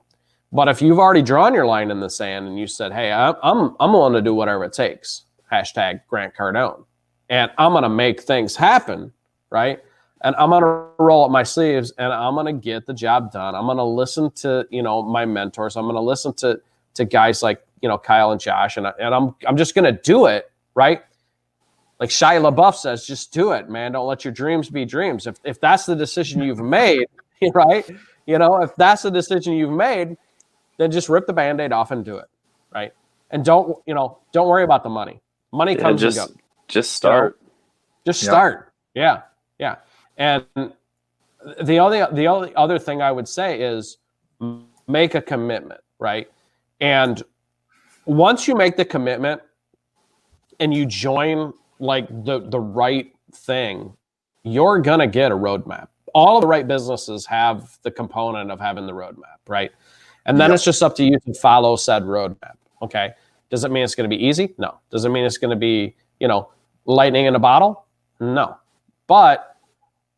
But if you've already drawn your line in the sand and you said, hey, I'm willing to do whatever it takes, hashtag Grant Cardone, and I'm going to make things happen, right? And I'm going to roll up my sleeves and I'm going to get the job done. I'm going to listen to, my mentors. I'm going to listen to guys like, Kyle and Josh, and I'm just going to do it, right? Like Shia LaBeouf says, just do it, man. Don't let your dreams be dreams. If that's the decision you've made, right? If that's the decision you've made, then just rip the Band-Aid off and do it, right? And don't worry about the money. Money comes and goes. Just start. Just start. Yeah. Yeah. And the only other thing I would say is make a commitment, right? And once you make the commitment and you join like the right thing, you're going to get a roadmap. All of the right businesses have the component of having the roadmap, right? And then it's just up to you to follow said roadmap, okay? Does it mean it's going to be easy? No. Does it mean it's going to be, lightning in a bottle? No. But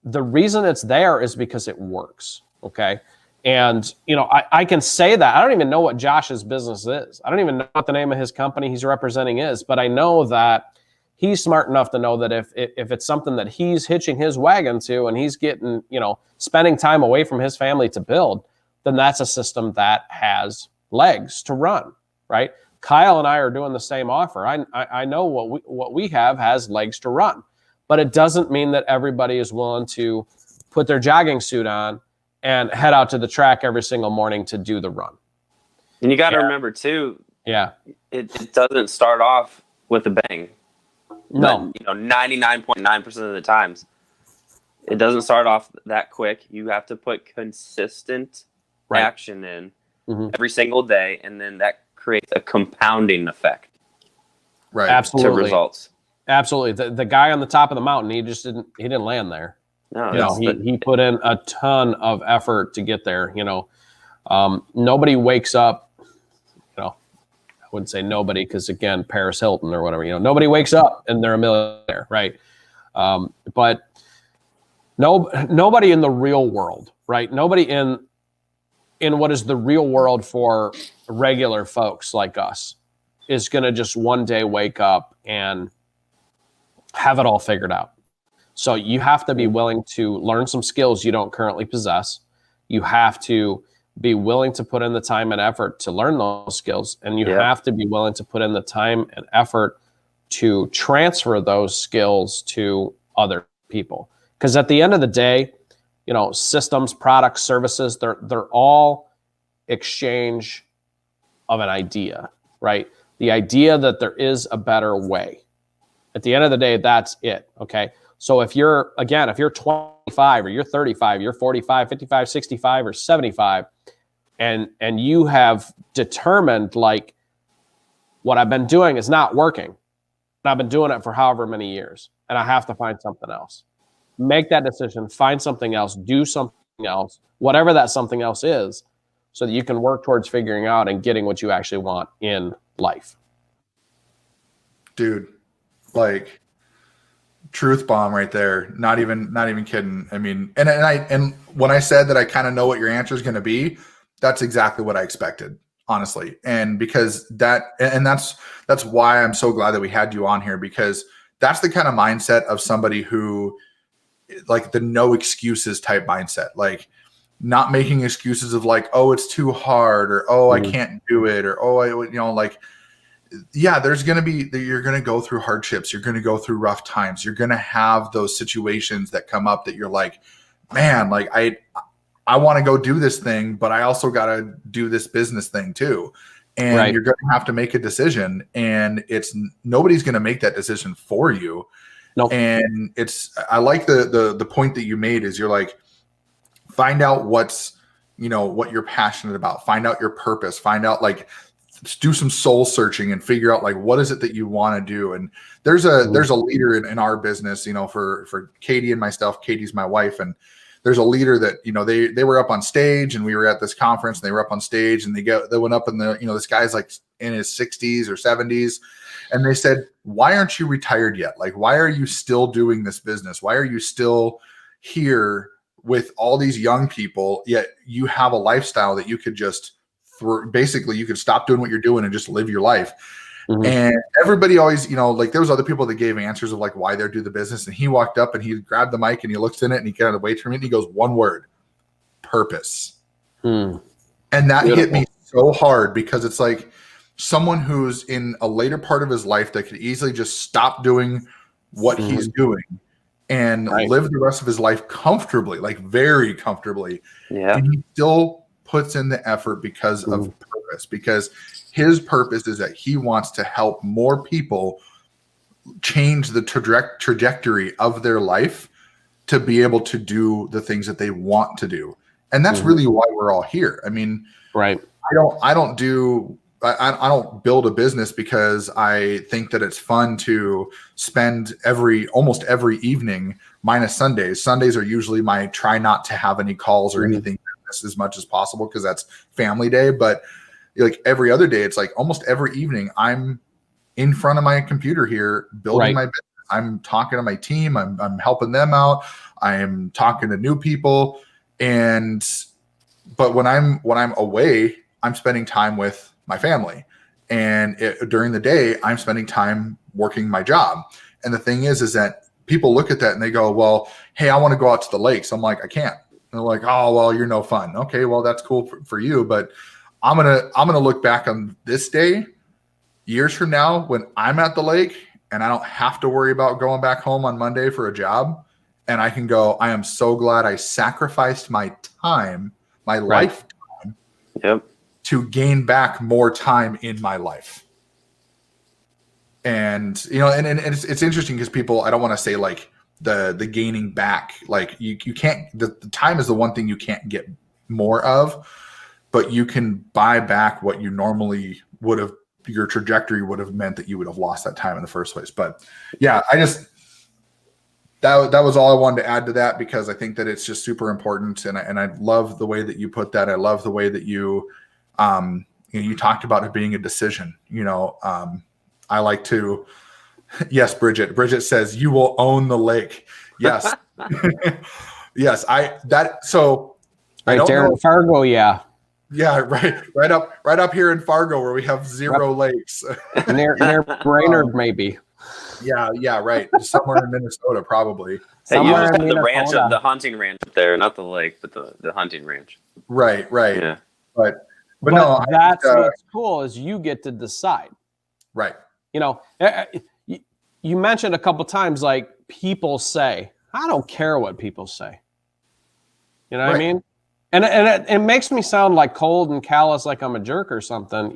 the reason it's there is because it works, okay? And, I can say that. I don't even know what Josh's business is. I don't even know what the name of his company he's representing is, but I know that he's smart enough to know that if it's something that he's hitching his wagon to and he's getting, spending time away from his family to build, then that's a system that has legs to run, right? Kyle and I are doing the same offer. I know what we have has legs to run, but it doesn't mean that everybody is willing to put their jogging suit on and head out to the track every single morning to do the run. And you got to remember too, it doesn't start off with a bang. No. But, 99.9% of the times, it doesn't start off that quick. You have to put consistent action in every single day, and then that creates a compounding effect. Right. Absolutely. To results. Absolutely. The guy on the top of the mountain, he didn't land there. No, he put in a ton of effort to get there. Nobody wakes up, I wouldn't say nobody, because again, Paris Hilton or whatever, nobody wakes up and they're a millionaire, right? But nobody in the real world, right? Nobody in what is the real world for regular folks like us is going to just one day wake up and have it all figured out. So you have to be willing to learn some skills you don't currently possess. You have to be willing to put in the time and effort to learn those skills. And you have to be willing to put in the time and effort to transfer those skills to other people. Because at the end of the day, systems, products, services, they're all exchange of an idea, right? The idea that there is a better way. At the end of the day, that's it, okay? So if you're 25 or you're 35, you're 45, 55, 65, or 75, and you have determined, like, what I've been doing is not working, and I've been doing it for however many years, and I have to find something else. Make that decision, find something else, do something else, whatever that something else is, so that you can work towards figuring out and getting what you actually want in life. Dude, like, truth bomb right there. Not even kidding. I mean, and when I said that I kind of know what your answer is going to be, that's exactly what I expected, honestly. And because that's why I'm so glad that we had you on here, because that's the kind of mindset of somebody who, like, the no excuses type mindset, like not making excuses of like, oh, it's too hard, or oh, I can't do it, or oh, there's going to be, you're going to go through hardships. You're going to go through rough times. You're going to have those situations that come up that you're like, man, like I want to go do this thing, but I also got to do this business thing too. And you're going to have to make a decision, and nobody's going to make that decision for you. Nope. And I like the point that you made is you're like, find out what you're passionate about, find out your purpose, find out, like, do some soul searching and figure out, like, what is it that you want to do. And there's a leader in our business, for Katie and myself. Katie's my wife, and there's a leader that, they were up on stage, and we were at this conference, and they were up on stage, and they went up, and this guy's like in his 60s or 70s. And they said, why aren't you retired yet? Like, why are you still doing this business? Why are you still here with all these young people, yet you have a lifestyle that you could just, basically you could stop doing what you're doing and just live your life. And everybody always, like, there was other people that gave answers of like why they do the business. And he walked up and he grabbed the mic and he looks in it and he got away from it and he goes, one word: purpose. And that hit me so hard, because it's like someone who's in a later part of his life that could easily just stop doing what he's doing and live the rest of his life comfortably, like very comfortably. Yeah. And he still puts in the effort because of purpose, because his purpose is that he wants to help more people change the trajectory of their life to be able to do the things that they want to do. And that's really why we're all here. I mean, I don't build a business because I think that it's fun to spend almost every evening, minus Sundays. Sundays are usually my try not to have any calls or anything as much as possible, because that's family day. But like every other day, it's like almost every evening I'm in front of my computer here building my business. I'm talking to my team. I'm helping them out. I am talking to new people. But when I'm away, I'm spending time with my family. And during the day, I'm spending time working my job. And the thing is that people look at that and they go, well, hey, I want to go out to the lakes. I'm like, I can't. And they're like, oh, well, you're no fun. Okay, well, that's cool for you. But I'm gonna look back on this day years from now when I'm at the lake and I don't have to worry about going back home on Monday for a job. And I can go, I am so glad I sacrificed my time, my lifetime, to gain back more time in my life. And, and it's interesting because people, I don't want to say like the gaining back, like you can't, the time is the one thing you can't get more of, but you can buy back what you normally would have, your trajectory would have meant that you would have lost that time in the first place. But yeah, that was all I wanted to add to that, because I think that it's just super important. And I love the way that you put that. I love the way that you talked about it being a decision. I like to, yes, Bridget says you will own the lake. Yes. Yes. So I don't there know. in Fargo. Yeah. Yeah. Right up here in Fargo, where we have 0 lakes. near Brainerd, maybe. Yeah. Right. Somewhere in Minnesota, probably. Hey, you Somewhere just in have the ranch, Minnesota. the hunting ranch up there, not the lake, but the hunting ranch. Right. Yeah. But no, that's what's cool is you get to decide. Right. You mentioned a couple times, like, people say. I don't care what people say. You know what I mean? And it makes me sound like cold and callous, like I'm a jerk or something.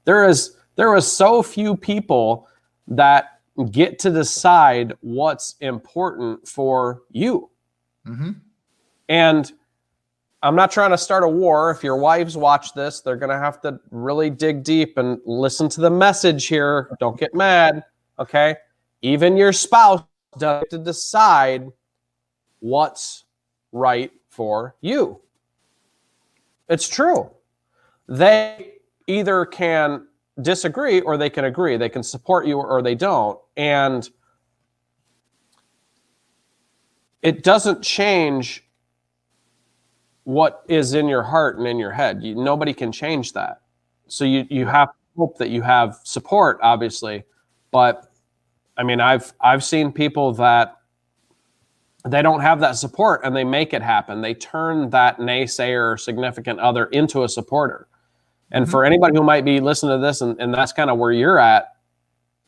There was so few people that get to decide what's important for you. Mm-hmm. And I'm not trying to start a war. If your wives watch this, they're going to have to really dig deep and listen to the message here. Don't get mad. Okay. Even your spouse does have to decide what's right for you. It's true. They either can disagree or they can agree. They can support you or they don't. And it doesn't change what is in your heart and in your head. Nobody can change that. So you have to hope that you have support, obviously. But I mean, I've seen people that they don't have that support and they make it happen. They turn that naysayer or significant other into a supporter. And for anybody who might be listening to this and that's kind of where you're at,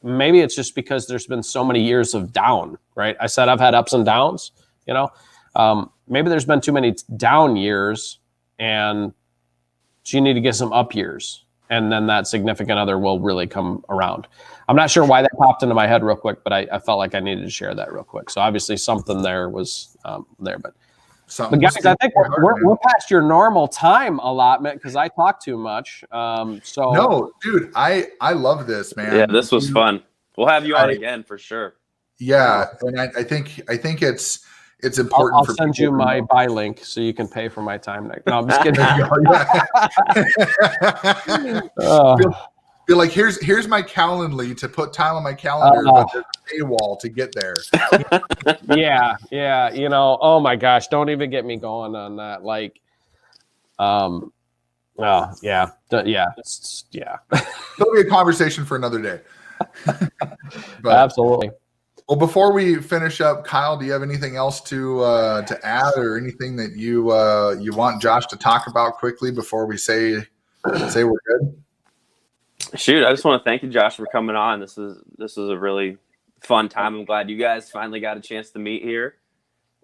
maybe it's just because there's been so many years of down, right? I said I've had ups and downs, maybe there's been too many down years and so you need to get some up years. And then that significant other will really come around. I'm not sure why that popped into my head real quick, but I felt like I needed to share that real quick. So obviously something there was there. But guys, I think we're past your normal time allotment because I talk too much. No, dude, I love this, man. Yeah, this was fun. We'll have you on again for sure. Yeah, and I think it's important. I'll send you my buy link so you can pay for my time next. No, I'm just kidding. Feel like here's my Calendly to put time on my calendar, but there's a paywall to get there. Yeah. Oh my gosh, don't even get me going on that. Like, yeah. It'll be a conversation for another day. But, absolutely. Well, before we finish up, Kyle, do you have anything else to add, or anything that you want Josh to talk about quickly before we say we're good? Shoot, I just want to thank you, Josh, for coming on. This was a really fun time. I'm glad you guys finally got a chance to meet here.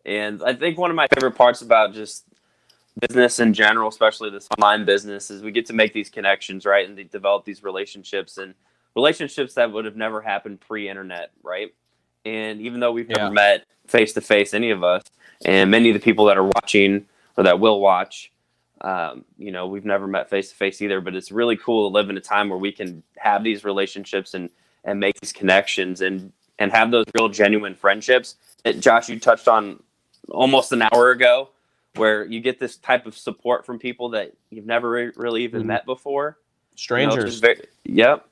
And I think one of my favorite parts about just business in general, especially this online business, is we get to make these connections, right? And develop these relationships, and relationships that would have never happened pre-internet, right? And even though we've never met face-to-face, any of us, and many of the people that are watching or that will watch, we've never met face-to-face either, but it's really cool to live in a time where we can have these relationships and make these connections and have those real genuine friendships. Josh, you touched on almost an hour ago, where you get this type of support from people that you've never really even met before. Strangers. Yep.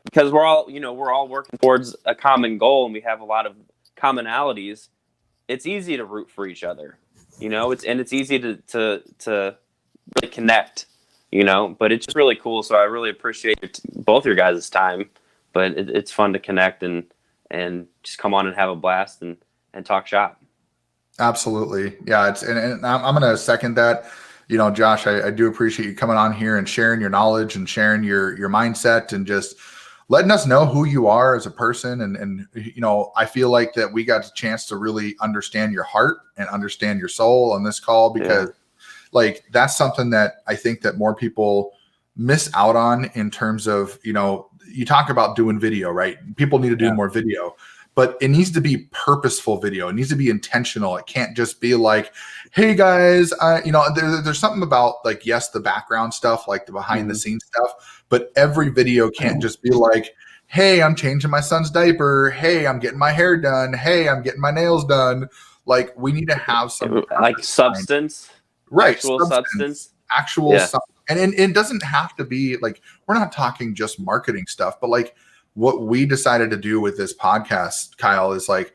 Because we're all working towards a common goal, and we have a lot of commonalities. It's easy to root for each other, it's easy to really connect, but it's just really cool. So I really appreciate both your guys' time, but it's fun to connect and just come on and have a blast and talk shop. Absolutely. Yeah. And I'm going to second that. Josh, I do appreciate you coming on here and sharing your knowledge and sharing your mindset and just letting us know who you are as a person. And I feel like that we got a chance to really understand your heart and understand your soul on this call, because that's something that I think that more people miss out on in terms of, you talk about doing video, right? People need to do more video, but it needs to be purposeful video. It needs to be intentional. It can't just be like, hey guys, there's something about like, yes, the background stuff, like the behind the scenes stuff, but every video can't just be like, hey, I'm changing my son's diaper. Hey, I'm getting my hair done. Hey, I'm getting my nails done. Like, we need to have some like substance, right? Actual substance. And it doesn't have to be like, we're not talking just marketing stuff, but like what we decided to do with this podcast, Kyle, is like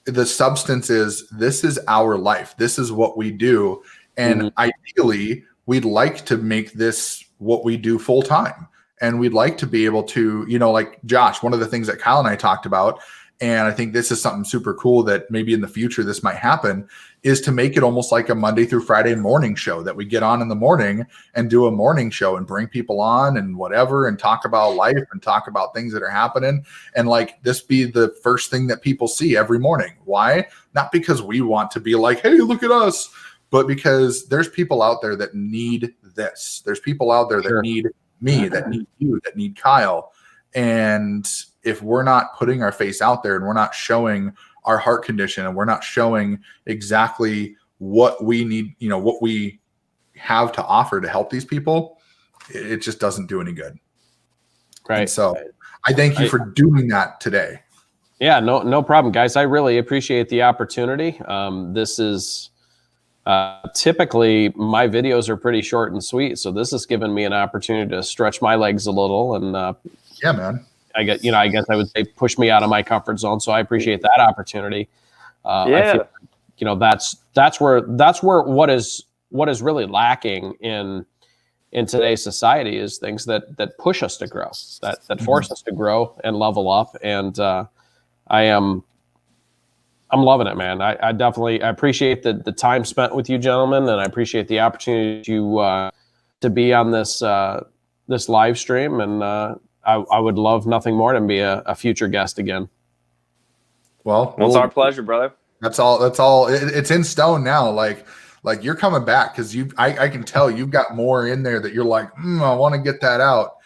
the substance is, this is our life. This is what we do. And ideally, we'd like to make this what we do full time. And we'd like to be able to, like Josh, one of the things that Kyle and I talked about, and I think this is something super cool that maybe in the future this might happen, is to make it almost like a Monday through Friday morning show that we get on in the morning and do a morning show and bring people on and whatever and talk about life and talk about things that are happening. And like this be the first thing that people see every morning. Why? Not because we want to be like, hey, look at us, but because there's people out there that need this. There's people out there that need me, that need you, that need Kyle. And if we're not putting our face out there and we're not showing our heart condition and we're not showing exactly what we need, what we have to offer to help these people, it just doesn't do any good. Right. And so I thank you for doing that today. Yeah, no problem, guys. I really appreciate the opportunity. This is typically my videos are pretty short and sweet. So this has given me an opportunity to stretch my legs a little and, yeah, man. I guess I would say push me out of my comfort zone. So I appreciate that opportunity. I feel, that's where what is really lacking in today's society is things that push us to grow, that force us to grow and level up. And I'm loving it, man. I appreciate the time spent with you gentlemen, and I appreciate the opportunity to be on this live stream. And I would love nothing more than be a future guest again. Well, it's our pleasure, brother. That's all. It's in stone now. Like you're coming back because I can tell you've got more in there that you're like, I want to get that out.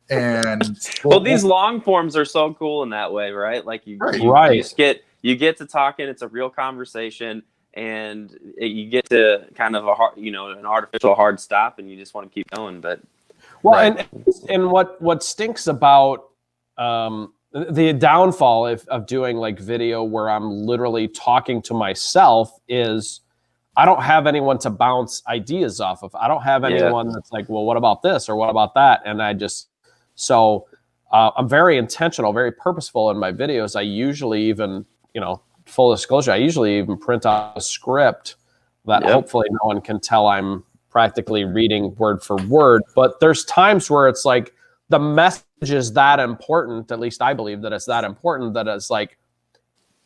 And well, these long forms are so cool in that way, right? Like you just get to talking. It's a real conversation, and you get to kind of an artificial hard stop, and you just want to keep going. But and what stinks about the downfall of doing like video where I'm literally talking to myself is I don't have anyone to bounce ideas off of. I don't have anyone that's like, well, what about this or what about that? And I'm very intentional, very purposeful in my videos. I usually even, full disclosure, I usually even print out a script that hopefully no one can tell I'm practically reading word for word. But there's times where it's like the message is that important, at least I believe that it's that important, that it's like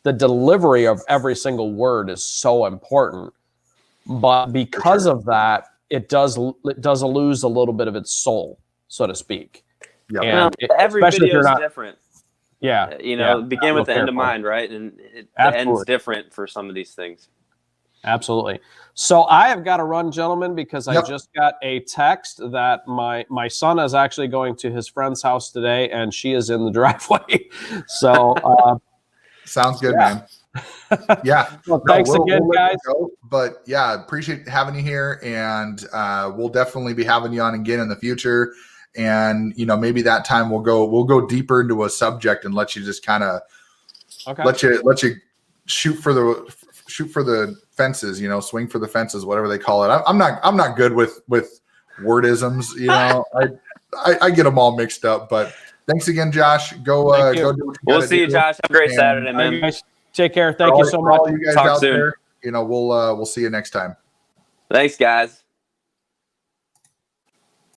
the delivery of every single word is so important. But because of that, it does lose a little bit of its soul, so to speak. Yeah. Every video is different. Yeah. Begin with the end in mind, right? And the end's different for some of these things. Absolutely. So I have got to run, gentlemen, because I just got a text that my son is actually going to his friend's house today, and she is in the driveway. So sounds good, man. Yeah. Well, thanks again, guys. But yeah, appreciate having you here, and we'll definitely be having you on again in the future. And maybe that time we'll go deeper into a subject and let you just kind of let you shoot for the fences, swing for the fences, whatever they call it. I'm not good with wordisms, I get them all mixed up. But thanks again, Josh. Go do what you We'll see you, Josh. Have a great Saturday, man. Guys, take care. Thank you so much. You guys Talk out soon. there, we'll see you next time. Thanks, guys.